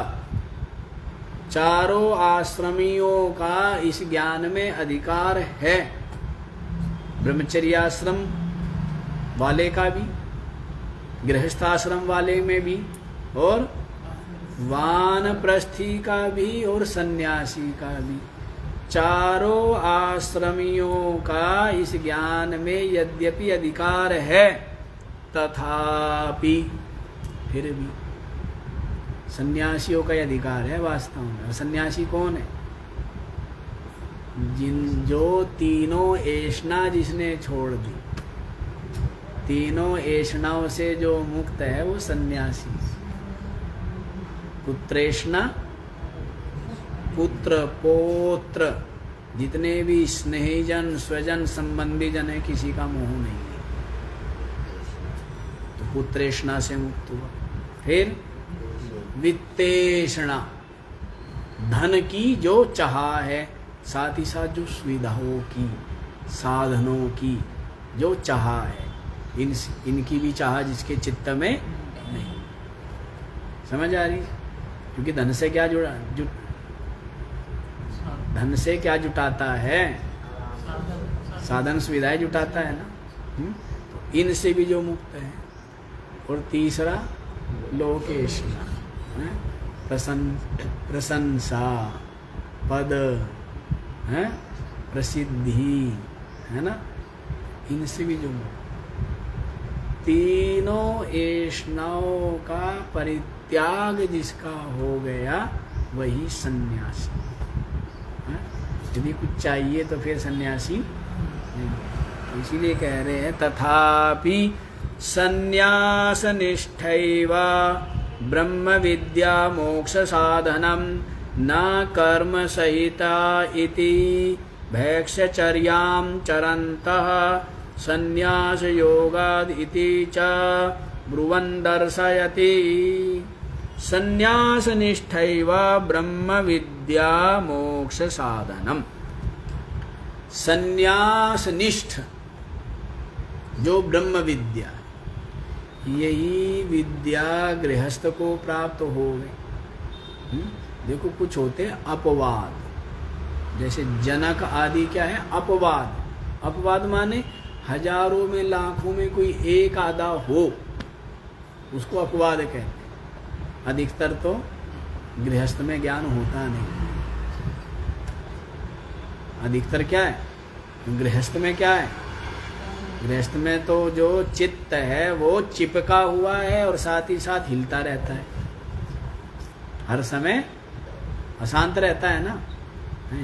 [SPEAKER 1] चारों आश्रमियों का इस ज्ञान में अधिकार है। ब्रह्मचर्याश्रम वाले का भी, गृहस्थाश्रम वाले में भी, और वानप्रस्थी का भी और सन्यासी का भी। चारों आश्रमियों का इस ज्ञान में यद्यपि अधिकार है, तथापि फिर भी सन्यासियों का अधिकार है वास्तव में। और सन्यासी कौन है? जो तीनों ऐष्णा जिसने छोड़ दी, तीनों ऐष्णाओं से जो मुक्त है वो सन्यासी। पुत्रेष्णा, पुत्र पौत्र, जितने भी स्नेहीजन स्वजन संबंधी जन है, किसी का मोह नहीं है, तो पुत्रेष्णा से मुक्त हुआ। फिर वित्तेषणा, धन की जो चाह है, साथ ही साथ जो सुविधाओं की, साधनों की जो चाह है, इनकी भी चाह जिसके चित्त में नहीं। समझ आ रही? क्योंकि धन से क्या धन से क्या जुटाता है? साधन सुविधाएं जुटाता है ना। तो इनसे भी जो मुक्त है। और तीसरा लोकेशना, प्रशंसा, पद, है प्रसिद्धि, है ना, इनसे भी जो तीनों ऐष्णाओं का परित्याग जिसका हो गया वही सन्यासी। यदि कुछ चाहिए तो फिर सन्यासी नहीं। इसीलिए कह रहे हैं तथापि सन्यास निष्ठैव ब्रह्म विद्या मोक्ष साधनम न कर्म सहिता इति भैक्षचर्यां चरन्तः सन्यास योगाद इति च ब्रुवन् दर्शयति। सन्यास निष्ठैव ब्रह्म विद्या मोक्ष साधनम। सन्यास निष्ठ जो ब्रह्म विद्या, यही विद्या गृहस्थ को प्राप्त हो गई। देखो कुछ होते हैं अपवाद, जैसे जनक आदि क्या है? अपवाद। अपवाद माने हजारों में लाखों में कोई एक आधा हो, उसको अपवाद कहते हैं। अधिकतर तो गृहस्थ में ज्ञान होता नहीं। अधिकतर क्या है? गृहस्थ में क्या है? गृहस्थ में तो जो चित्त है वो चिपका हुआ है और साथ ही साथ हिलता रहता है, हर समय अशांत रहता है ना।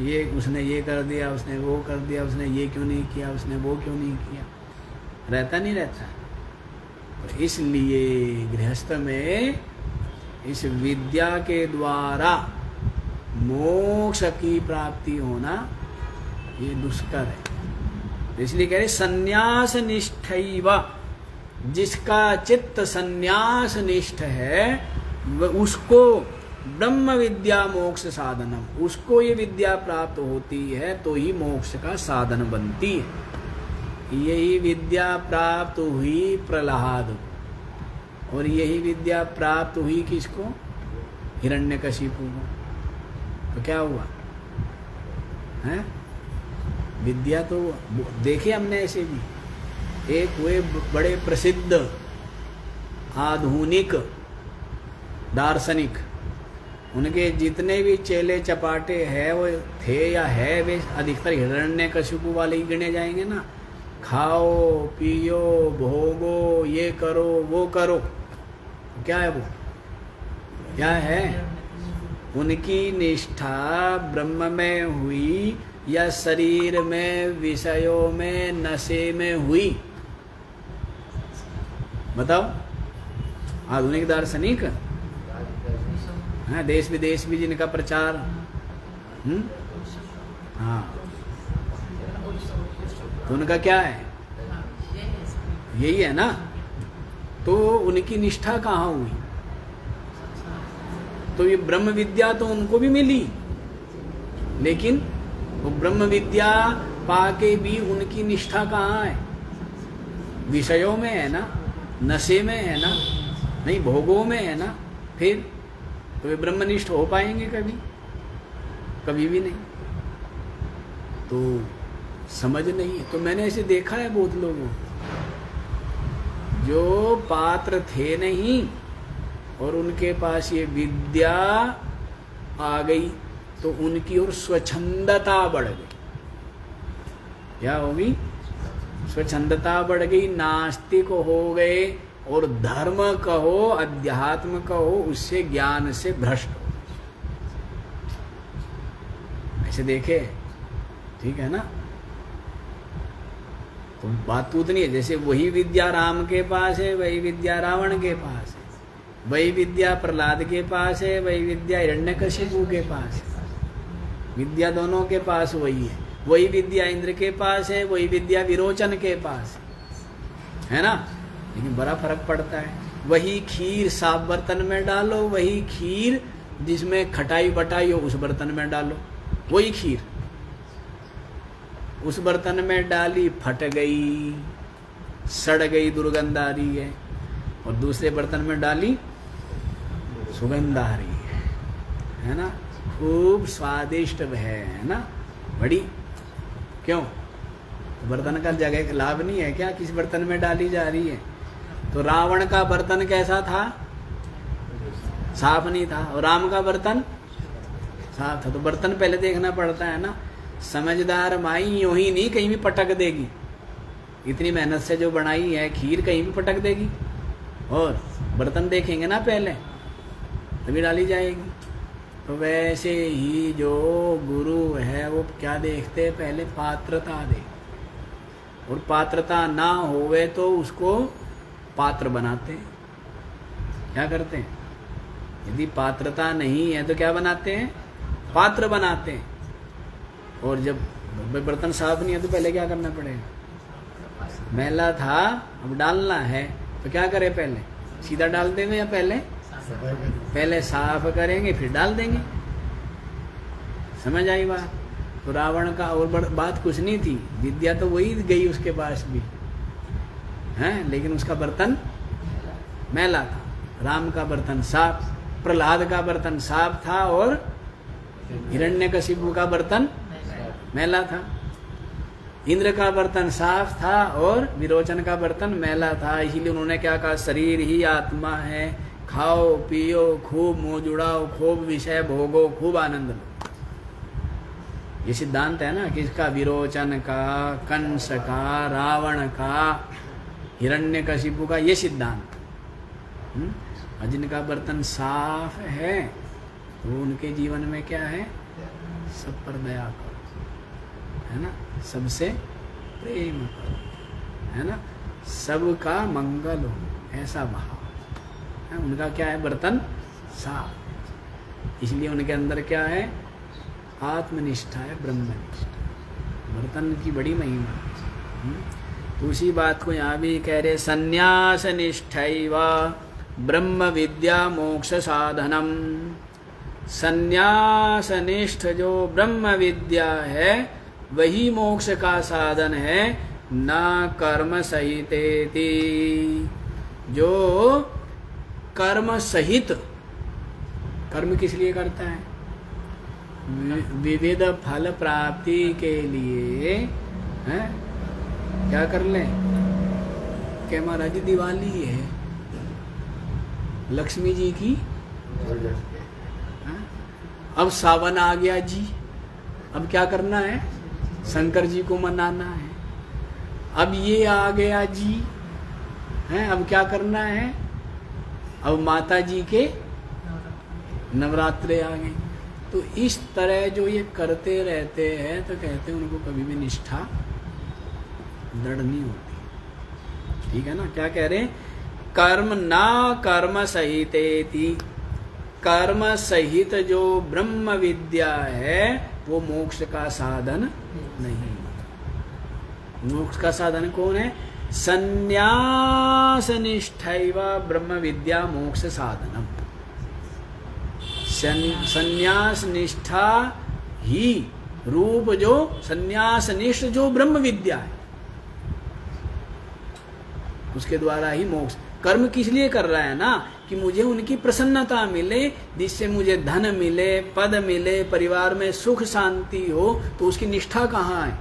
[SPEAKER 1] ये उसने ये कर दिया, उसने वो कर दिया, उसने ये क्यों नहीं किया, उसने वो क्यों नहीं किया, रहता नहीं रहता। तो इसलिए गृहस्थ में इस विद्या के द्वारा मोक्ष की प्राप्ति होना ये दुष्कर है। इसलिए कह रहे सन्यास निष्ठैव, जिसका चित्त सन्यास निष्ठ है उसको ब्रह्म विद्या मोक्ष साधनम, उसको ये विद्या प्राप्त होती है तो ही मोक्ष का साधन बनती है। यही विद्या प्राप्त हुई प्रहलाद, और यही विद्या प्राप्त हुई किसको? हिरण्यकशिपु को। तो क्या हुआ है? विद्या तो देखे हमने ऐसे भी। एक हुए बड़े प्रसिद्ध आधुनिक दार्शनिक, उनके जितने भी चेले चपाटे हैं वो थे या है, वे अधिकतर हिरण्यकशिपु वाले ही गिने जाएंगे ना। खाओ पियो भोगो, ये करो वो करो, क्या है वो? क्या है? उनकी निष्ठा ब्रह्म में हुई या शरीर में, विषयों में, नशे में हुई? बताओ। आधुनिक दार्शनिक हैं, देश विदेश भी जिनका प्रचार, हाँ, तो उनका क्या है, यही है ना। तो उनकी निष्ठा कहाँ हुई? तो ये ब्रह्म विद्या तो उनको भी मिली, लेकिन वो ब्रह्म विद्या पाके भी उनकी निष्ठा कहाँ है? विषयों में है ना, नशे में है ना, नहीं भोगों में है ना। फिर तो वे ब्रह्मनिष्ठ हो पाएंगे कभी? कभी भी नहीं। तो समझ नहीं है। तो मैंने ऐसे देखा है बहुत लोगों, जो पात्र थे नहीं और उनके पास ये विद्या आ गई तो उनकी ओर स्वच्छंदता बढ़ गई। क्या होगी? स्वच्छंदता बढ़ गई, नास्तिक हो गए, और धर्म कहो अध्यात्म कहो उससे ज्ञान से भ्रष्ट हो। ऐसे देखे, ठीक है ना। तो बात तो उतनी है, जैसे वही विद्या राम के पास है, वही विद्या रावण के पास है, वही विद्या प्रहलाद के पास है, वही विद्या हिरण्यकशिपु के पास है। विद्या दोनों के पास वही है। वही विद्या इंद्र के पास है, वही विद्या विरोचन के पास है ना। लेकिन बड़ा फर्क पड़ता है। वही खीर साफ बर्तन में डालो, वही खीर जिसमें खटाई बटाई हो उस बर्तन में डालो। वही खीर उस बर्तन में डाली, फट गई, सड़ गई, दुर्गंध आ रही है, और दूसरे बर्तन में डाली, सुगंध आ रही है ना। खूब स्वादिष्ट है ना, बड़ी। क्यों? तो बर्तन का जगह लाभ नहीं है क्या? किस बर्तन में डाली जा रही है? तो रावण का बर्तन कैसा था? साफ नहीं था। और राम का बर्तन साफ था। तो बर्तन पहले देखना पड़ता है ना। समझदार माई यूं ही नहीं कहीं भी पटक देगी। इतनी मेहनत से जो बनाई है खीर कहीं भी पटक देगी। और बर्तन देखेंगे ना पहले, तभी डाली जाएगी। तो वैसे ही जो गुरु है वो क्या देखते? पहले पात्रता दे, और पात्रता ना होवे तो उसको पात्र बनाते हैं। क्या करते हैं? यदि पात्रता नहीं है तो क्या बनाते हैं? पात्र बनाते हैं। और जब बर्तन साफ नहीं है तो पहले क्या करना पड़ेगा? मैला था, अब डालना है तो क्या करें? पहले सीधा डाल देंगे या पहले साफ करेंगे फिर डाल देंगे। समझ आई बात? तो रावण का और बात कुछ नहीं थी, विद्या तो वही गई उसके पास भी है, लेकिन उसका बर्तन मैला था। राम का बर्तन साफ, प्रहलाद का बर्तन साफ था, और हिरण्यकशिपु का बर्तन मैला था। इंद्र का बर्तन साफ था और विरोचन का बर्तन मैला था। इसीलिए उन्होंने क्या कहा? शरीर ही आत्मा है, खाओ पियो, खूब मुंह जुड़ाओ, खूब विषय भोगो, खूब आनंद लो। ये सिद्धांत है ना किसका? विरोचन का, कंस का, रावण का, हिरण्यकशिपु का, ये सिद्धांत। और जिनका बर्तन साफ है तो उनके जीवन में क्या है? सब पर दया करो, है ना, सबसे प्रेम करो, है ना, सबका मंगल हो, ऐसा भाव है। उनका क्या है? बर्तन साफ। इसलिए उनके अंदर क्या है? आत्मनिष्ठा है, ब्रह्मनिष्ठा। बर्तन की बड़ी महिमा है। तो उसी बात को यहाँ भी कह रहे, संन्यास निष्ठैव ब्रह्म विद्या मोक्ष साधनम। संन्यास निष्ठ जो ब्रह्म विद्या है वही मोक्ष का साधन है, न कर्म सहितेति। जो कर्म सहित, कर्म किस लिए करता है? विविध फल प्राप्ति के लिए है। क्या कर लें? क्या महाराज जी दिवाली है, लक्ष्मी जी की, अब सावन आ गया जी, अब क्या करना है? शंकर जी को मनाना है। अब ये आ गया जी, हैं, अब क्या करना है? अब माता जी के नवरात्रे आ गए। तो इस तरह जो ये करते रहते हैं तो कहते हैं उनको कभी भी निष्ठा दृढ़ नहीं होती। ठीक है ना? क्या कह रहे हैं? कर्म ना कर्म सहितेति। कर्म सहित जो ब्रह्म विद्या है वो मोक्ष का साधन नहीं। मोक्ष का साधन कौन है? संन्यास निष्ठैव ब्रह्म विद्या मोक्ष साधनम। संन्यास निष्ठा ही रूप जो संन्यास निष्ठ जो ब्रह्म विद्या है, उसके द्वारा ही मोक्ष। कर्म किस लिए कर रहा है ना, कि मुझे उनकी प्रसन्नता मिले, जिससे मुझे धन मिले, पद मिले, परिवार में सुख शांति हो। तो उसकी निष्ठा कहाँ है?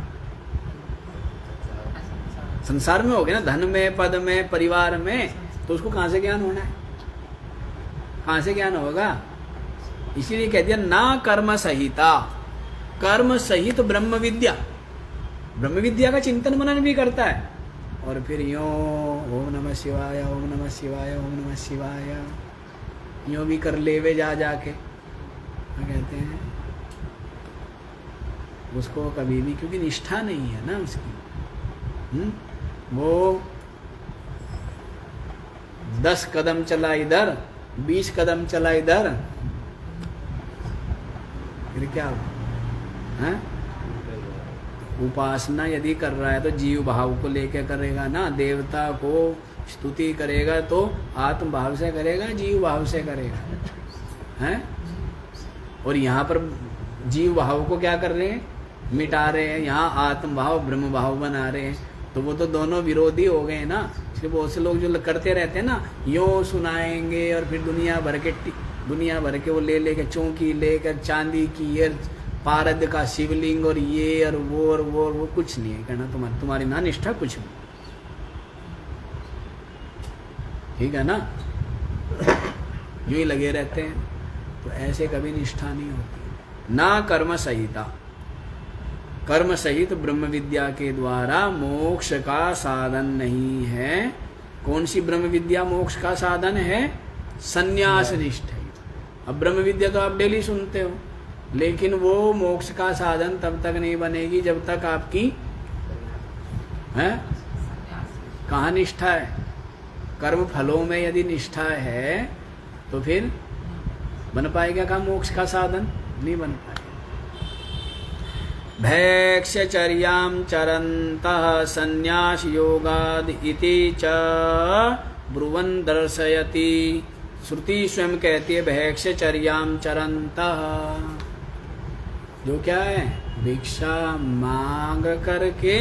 [SPEAKER 1] संसार में हो गया ना, धन में, पद में, परिवार में। तो उसको कहाँ से ज्ञान होना है? कहाँ से ज्ञान होगा? इसीलिए कह दिया ना कर्म सहिता, कर्म सहित ब्रह्म विद्या। ब्रह्म विद्या का चिंतन मनन भी करता है, और फिर यूं ओम नमः शिवाय, ओम नमः शिवाय, ओम नमः शिवाय यूं भी कर लेवे जा जाके, क्या कहते हैं उसको, कभी भी, क्योंकि निष्ठा नहीं है ना उसकी। वो 10 कदम चला इधर, 20 कदम चला इधर, फिर क्या है? उपासना यदि कर रहा है तो जीव भाव को लेकर करेगा ना। देवता को स्तुति करेगा तो आत्म भाव से करेगा, जीव भाव से करेगा, हैं? और यहाँ पर जीव भाव को क्या कर रहे हैं? मिटा रहे हैं। यहाँ आत्म भाव ब्रह्म भाव बना रहे हैं। तो वो तो दोनों विरोधी हो गए ना। इसलिए बहुत से लोग जो करते रहते हैं ना, यो सुनाएंगे और फिर दुनिया भर के वो ले चौकी लेकर चांदी की ये पारद का शिवलिंग और ये और वो कुछ नहीं है कहना तुम्हारी ना निष्ठा कुछ नहीं, ठीक है ना। यूं ही लगे रहते हैं, तो ऐसे कभी निष्ठा नहीं होती। ना कर्म संहिता, कर्म सहित ब्रह्म विद्या के द्वारा मोक्ष का साधन नहीं है। कौन सी ब्रह्म विद्या मोक्ष का साधन है? संन्यास निष्ठ। अब ब्रह्म विद्या तो आप डेली सुनते हो, लेकिन वो मोक्ष का साधन तब तक नहीं बनेगी जब तक आपकी है कहाँ निष्ठा है। कर्म फलों में यदि निष्ठा है तो फिर बन पाएगा का मोक्ष का साधन? नहीं बन पाएगा। भैक्ष्यचर्यां चरन्तः संन्यास योगाद इति च ब्रुवन् दर्शयति। श्रुति स्वयं कहती है भैक्ष्यचर्यां चरन्तः, जो क्या है? भिक्षा मांग करके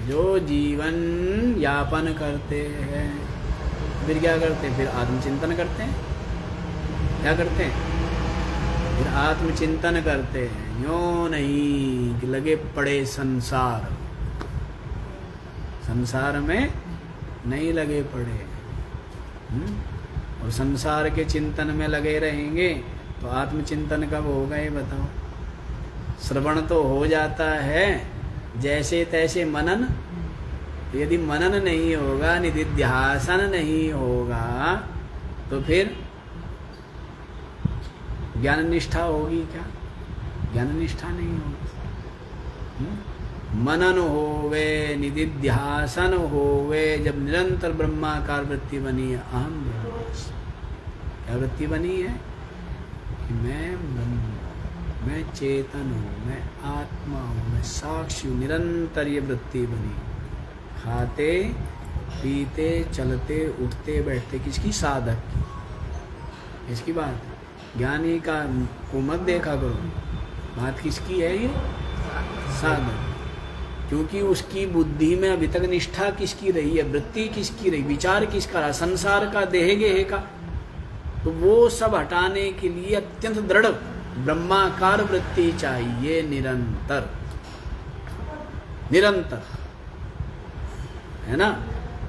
[SPEAKER 1] जो जीवन यापन करते हैं। फिर क्या करते हैं? फिर आत्मचिंतन करते हैं। क्या करते हैं? फिर आत्मचिंतन करते हैं। यूं नहीं कि लगे पड़े संसार में नहीं लगे पड़े। और संसार के चिंतन में लगे रहेंगे तो आत्मचिंतन कब होगा ये बताओ? श्रवण तो हो जाता है जैसे तैसे मनन, यदि मनन नहीं होगा, निधिध्यासन नहीं होगा, तो फिर ज्ञान निष्ठा होगी क्या? ज्ञान निष्ठा नहीं होगी। मनन होवे, निधिध्यासन होवे, जब निरंतर ब्रह्माकार वृत्ति बनी है, अहम ब्रह्मास्मि। क्या वृत्ति बनी है? कि मैं ब्रह्म, मैं चेतन हूँ, मैं आत्मा हूँ, मैं साक्षी हूँ। निरंतर ये वृत्ति बनी। खाते पीते चलते उठते बैठते, किसकी? साधक की। इसकी बात ज्ञानी का को मत देखा करो, बात किसकी है? ये साधक। क्योंकि उसकी बुद्धि में अभी तक निष्ठा किसकी रही है? वृत्ति किसकी रही? विचार किसका रहा? संसार का, देह गेह का। तो वो सब हटाने के लिए अत्यंत दृढ़ ब्रह्माकार वृत्ति चाहिए, निरंतर है ना।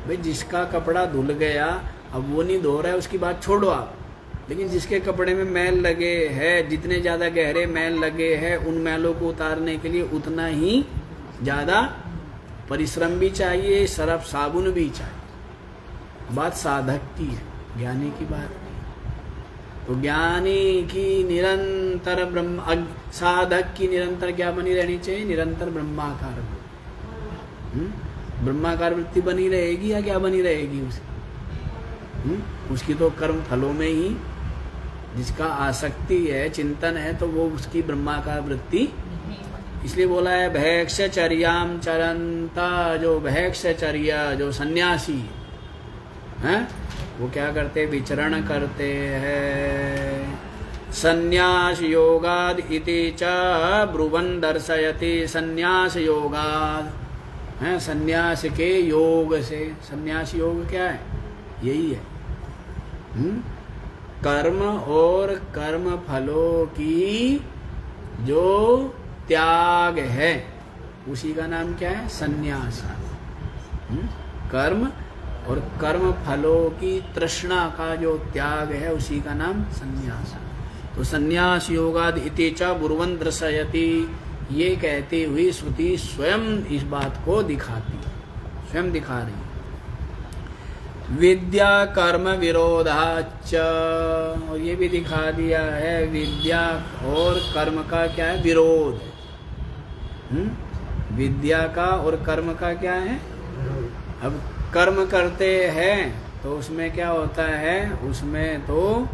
[SPEAKER 1] भाई जिसका कपड़ा धुल गया, अब वो नहीं धो रहा है, उसकी बात छोड़ो आप। लेकिन जिसके कपड़े में मैल लगे है, जितने ज्यादा गहरे मैल लगे हैं, उन मैलों को उतारने के लिए उतना ही ज्यादा परिश्रम भी चाहिए, सरफ साबुन भी चाहिए। बात साधक की है, ज्ञानी की बात नहीं। तो ज्ञानी की निरंतर ब्रह्म, साधक की निरंतर क्या बनी रहनी चाहिए? निरंतर ब्रह्माकार वृत्ति। ब्रह्माकार वृत्ति बनी रहेगी या क्या बनी रहेगी उसकी? उसकी तो कर्म फलों में ही जिसका आसक्ति है, चिंतन है, तो वो उसकी ब्रह्माकार वृत्ति। इसलिए बोला है भैक्षचर्याम चरंता, जो भैक्षचर्या, जो सन्यासी हैं वो क्या करते, विचरण करते हैं। संन्यास योगाद इति च ब्रुवन् दर्शयति, संन्यास योगाद है, संन्यास के योग से। संन्यास योग क्या है, यही है कर्म और कर्म फलों की जो त्याग है, उसी का नाम क्या है, संन्यास। कर्म और कर्म फलों की तृष्णा का जो त्याग है, उसी का नाम संन्यास। तो संन्यास योगाद इति च ब्रुवन् दर्शयति, ये कहती हुई श्रुति स्वयं इस बात को दिखाती है, स्वयं दिखा रही है। विद्या कर्म विरोधाच, और ये भी दिखा दिया है विद्या और कर्म का क्या है, विरोध। विद्या का और कर्म का क्या है। अब कर्म करते हैं तो उसमें क्या होता है, उसमें तो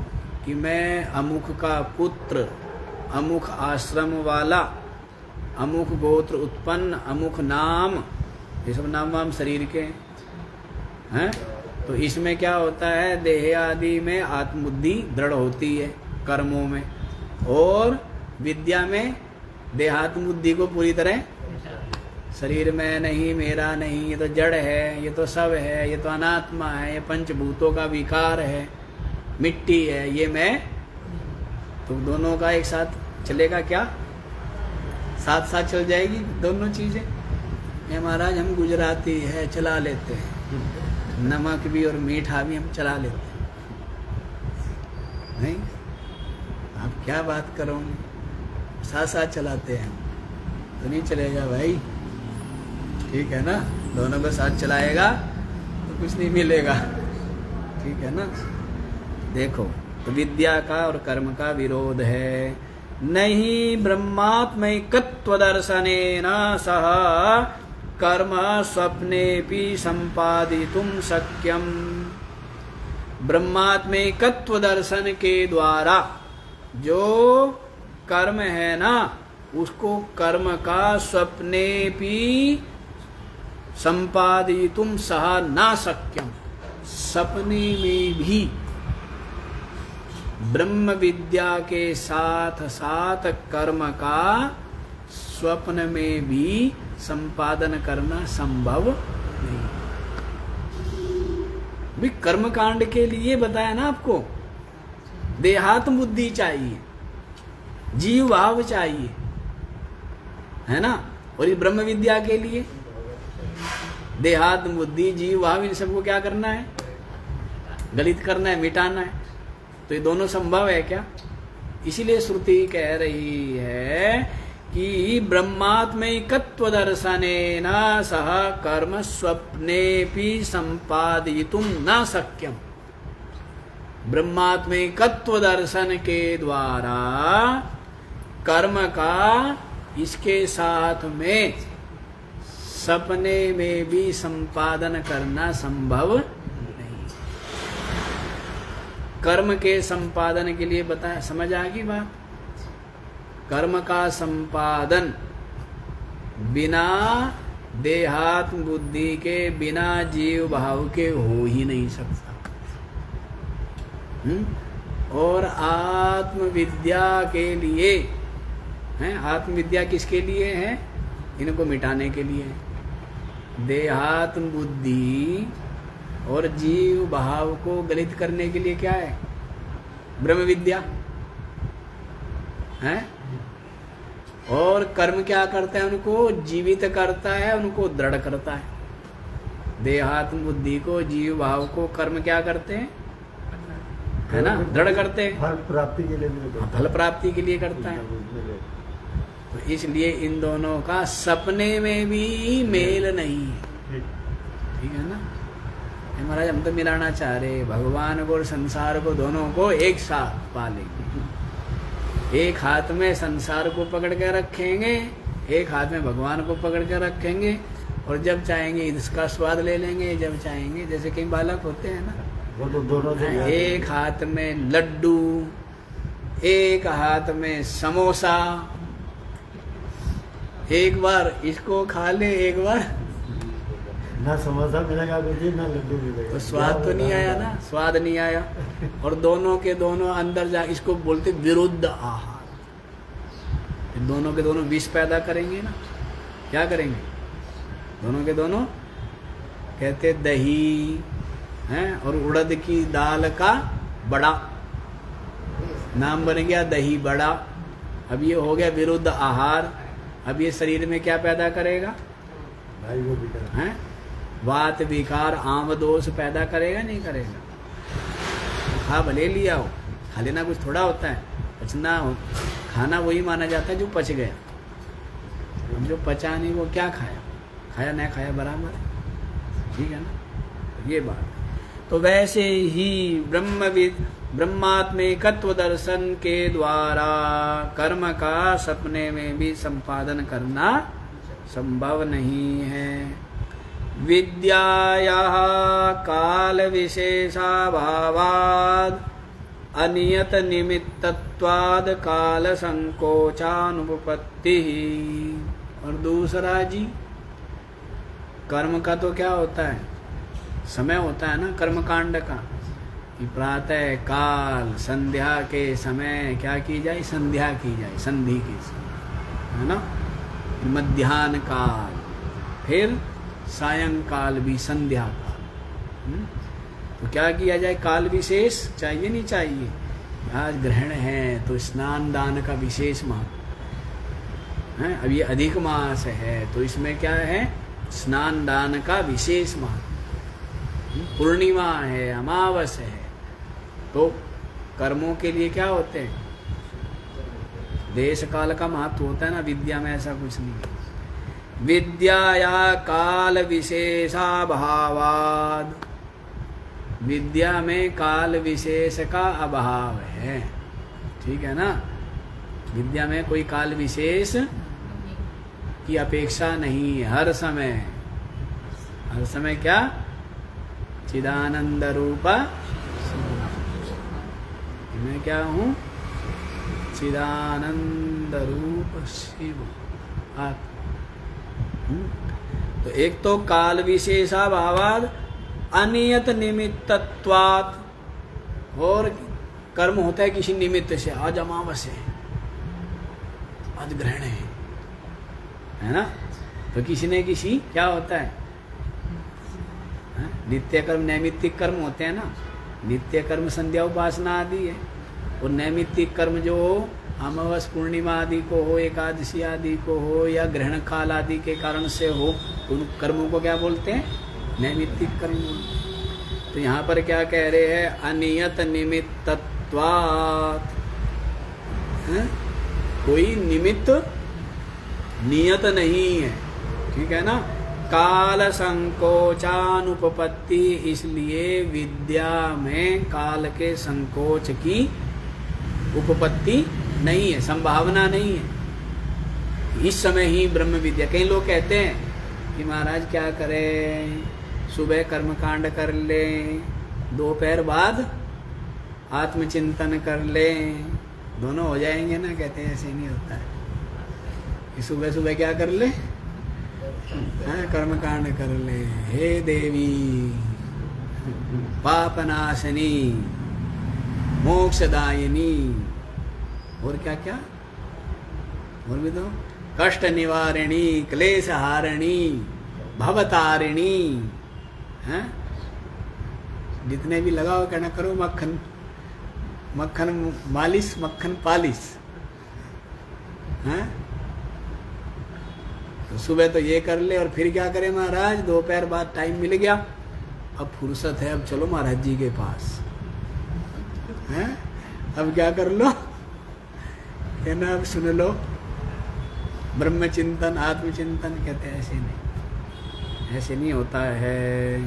[SPEAKER 1] कि मैं अमुक का पुत्र, अमुक आश्रम वाला, अमुक गोत्र उत्पन्न, अमुक नाम, ये सब नाम वाम शरीर के हैं। तो इसमें क्या होता है, देह आदि में आत्मबुद्धि दृढ़ होती है कर्मों में, और विद्या में देहात्म बुद्धि को पूरी तरह, शरीर में नहीं, मेरा नहीं, ये तो जड़ है, ये तो सब है, ये तो अनात्मा है, ये पंचभूतों का विकार है, मिट्टी है, ये मैं। तो दोनों का एक साथ चलेगा क्या, साथ साथ चल जाएगी दोनों चीजें। ये महाराज हम गुजराती है, चला लेते हैं, नमक भी और मीठा भी हम चला लेते हैं। नहीं, आप क्या बात करोगे, साथ साथ चलाते हैं तो नहीं चलेगा भाई, ठीक है ना। दोनों को साथ चलाएगा तो कुछ नहीं मिलेगा, ठीक है ना। देखो, तो विद्या का और कर्म का विरोध है। नहीं ब्रह्मात्मैकत्व दर्शनेन सह कर्म स्वप्नेपि संपादितुम शक्यम। ब्रह्मात्मैकत्व दर्शन के द्वारा जो कर्म है ना, उसको कर्म का स्वप्ने भी संपादितुम सह ना शक्यम, सपने में भी ब्रह्म विद्या के साथ साथ कर्म का स्वप्न में भी संपादन करना संभव नहीं। भी कर्म कांड के लिए बताया ना आपको, देहात्म बुद्धि चाहिए, जीव भाव चाहिए, है ना। और ये ब्रह्म विद्या के लिए देहात्म बुद्धि, जीव भाव, इन सबको क्या करना है, गलित करना है, मिटाना है। तो ये दोनों संभव है क्या। इसीलिए श्रुति कह रही है कि ब्रह्मात्मैकत्व दर्शनेन सह कर्म स्वप्नेपि संपादितुम न शक्यम। ब्रह्मात्मैकत्व दर्शन के द्वारा कर्म का इसके साथ में सपने में भी संपादन करना संभव नहीं। कर्म के संपादन के लिए बताया, समझ आ गई बात। कर्म का संपादन बिना देहात्म बुद्धि के, बिना जीव भाव के हो ही नहीं सकता। और आत्मविद्या के लिए है, आत्मविद्या किसके लिए है, इनको मिटाने के लिए है। देहात्म बुद्धि और जीव भाव को गलित करने के लिए क्या है, ब्रह्म विद्या है। और कर्म क्या करता है, उनको जीवित करता है, उनको दृढ़ करता है। देहात्म बुद्धि को, जीव भाव को कर्म क्या करते हैं, है ना, दृढ़ करते हैं,
[SPEAKER 2] फल प्राप्ति के लिए,
[SPEAKER 1] फल प्राप्ति के लिए करता है। तो इसलिए इन दोनों का सपने में भी मेल नहीं है, ठीक है ना। महाराज हम तो मिलाना चाह रहे, भगवान को और संसार को, दोनों को एक साथ पालेंगे। एक हाथ में संसार को पकड़ के रखेंगे, एक हाथ में भगवान को पकड़ के रखेंगे, और जब चाहेंगे इसका स्वाद ले लेंगे, जब चाहेंगे, जैसे कई बालक होते हैं ना,
[SPEAKER 2] वो तो दोनों
[SPEAKER 1] एक हाथ में लड्डू एक हाथ में समोसा, एक बार इसको खा ले, एक बार
[SPEAKER 2] ना समोसा मिलेगा गुरुजी ना लड्डू मिलेगा,
[SPEAKER 1] तो स्वाद तो नहीं आया ना, स्वाद नहीं आया। और दोनों के दोनों अंदर जा, इसको बोलते विरुद्ध आहार। दोनों के दोनों विष पैदा करेंगे ना, क्या करेंगे? दोनों के दोनों कहते दही हैं और उड़द की दाल का बड़ा, नाम बन गया दही बड़ा। अब ये हो गया विरुद्ध आहार। अब ये शरीर में क्या पैदा करेगा?
[SPEAKER 2] भाई वो भी करेगा
[SPEAKER 1] हैं? वात विकार आम दोष पैदा करेगा, नहीं करेगा? खा भले लिया हो, खा लेना कुछ थोड़ा होता है, पचना हो, खाना वही माना जाता है जो पच गया। अब जो पचा नहीं वो क्या खाया? खाया नहीं खाया बराबर है, ठीक है ना? ये बात। तो वैसे ही ब्रह्मात्मिकत्व दर्शन के द्वारा कर्म का सपने में भी संपादन करना संभव नहीं है। विद्यायाः काल विशेषाभावाद अनियत निमित्तत्वाद काल संकोचानुपपत्ति। और दूसरा जी, कर्म का तो क्या होता है? समय होता है ना कर्म कांड का, कि प्रातः काल संध्या के समय क्या की जाए? संध्या की जाए, संधि के समय, है ना? मध्याह्न काल, फिर सायंकाल भी संध्या काल। तो क्या किया जाए? काल विशेष चाहिए नहीं चाहिए? आज ग्रहण है तो स्नान दान का विशेष महत्व है। अब ये अधिक मास है तो इसमें क्या है? स्नान दान का विशेष महत्व। पूर्णिमा है, अमावस है, तो कर्मों के लिए क्या होते हैं? देश काल का महत्व होता है ना। विद्या में ऐसा कुछ नहीं है। विद्याया काल विशेषाभावाद, विद्या में काल विशेष का अभाव है, ठीक है ना? विद्या में कोई काल विशेष की अपेक्षा नहीं है। हर समय, हर समय क्या? चिदानंद रूपा, मैं क्या हूँ? चिदानंद रूप शिव आत्मा। तो एक तो काल विशेषाभावाद अनियत निमित्तत्वात्, और कर्म होता है किसी निमित्त से। आज अमावस है, आज ग्रहण है ना? तो किसी ने किसी क्या होता है? नित्य कर्म, नैमित्तिक कर्म होते हैं ना। नित्य कर्म संध्या उपासना आदि है, और नैमित्तिक कर्म जो अमावस पूर्णिमा आदि को हो, एकादशी आदि को हो, या ग्रहण काल आदि के कारण से हो, तो उन कर्मों को क्या बोलते हैं? नैमित्तिक कर्म बोलते हैं। तो यहाँ पर क्या कह रहे हैं? अनियत निमित्तत्वात्, कोई निमित्त नियत नहीं है, ठीक है ना? काल संकोचानुपपत्ति, इसलिए विद्या में काल के संकोच की उपपत्ति नहीं है, संभावना नहीं है। इस समय ही ब्रह्म विद्या। कई लोग कहते हैं कि महाराज क्या करें, सुबह कर्मकांड कर लें, दोपहर बाद आत्मचिंतन कर लें, दोनों हो जाएंगे ना? कहते हैं ऐसे नहीं होता है कि सुबह सुबह क्या कर ले? कर्मकांड कर ले। हे देवी पापनाशनी मोक्षदायिनी, और क्या क्या? और भी तो, कष्ट निवारिणी, क्लेश हारिणी, भवतारिणी, हैं? जितने भी लगाओ कहना करो मक्खन मक्खन मालिश, मक्खन पालिश, हैं? तो सुबह तो ये कर ले, और फिर क्या करें महाराज? दोपहर बाद टाइम मिल गया, अब फुर्सत है, अब चलो महाराज जी के पास, हैं? अब क्या कर लो? कहना अब सुन लो ब्रह्म चिंतन, आत्मचिंतन। कहते हैं ऐसे नहीं, ऐसे नहीं होता है।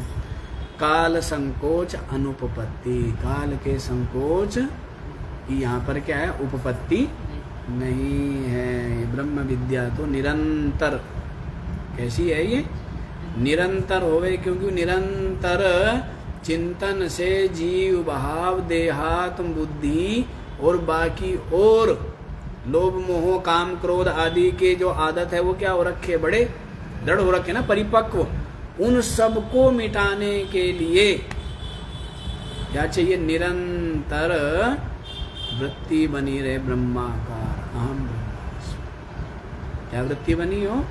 [SPEAKER 1] काल संकोच अनुपपत्ति, काल के संकोच की यहाँ पर क्या है? उपपत्ति नहीं है। ब्रह्म विद्या तो निरंतर, कैसी है ये? निरंतर होवे, क्योंकि निरंतर चिंतन से जीव भाव देहात्म बुद्धि और बाकी और लोभ मोह काम क्रोध आदि के जो आदत है वो क्या हो रखे, बड़े दृढ़ हो रखे ना, परिपक्व, उन सबको मिटाने के लिए क्या चाहिए, निरंतर वृत्ति बनी रहे ब्रह्माकार अहम ब्रह्मास्मि। क्या वृत्ति बनी हो,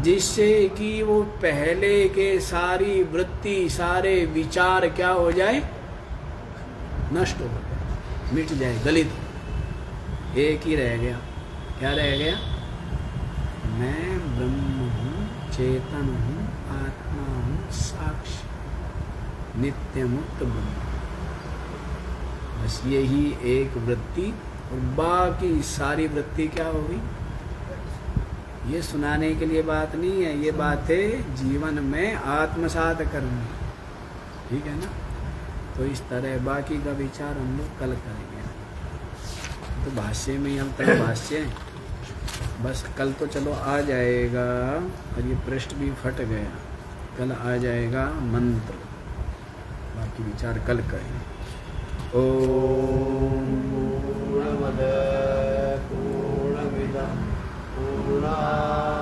[SPEAKER 1] जिससे कि वो पहले के सारी वृत्ति सारे विचार क्या हो जाए, नष्ट हो जाए, मिट जाए, गलित। एक ही रह गया, क्या रह गया, मैं ब्रह्म हूँ, चेतन हूँ, आत्मा हूँ, साक्षी नित्य मुक्त ब्रह्म। बस यही एक वृत्ति, और बाकी सारी वृत्ति क्या होगी। ये सुनाने के लिए बात नहीं है, ये बात है जीवन में आत्मसात करनी, ठीक है ना। तो इस तरह बाकी का विचार हम लोग कल करेंगे। तो भाष्य में ही हम तक भाष्य हैं, बस कल तो चलो आ जाएगा, और ये पृष्ठ भी फट गया, कल आ जाएगा मंत्र, बाकी विचार कल करेंगे। ओम
[SPEAKER 2] पूर्णमद पूर्णमिदं पूर्णात्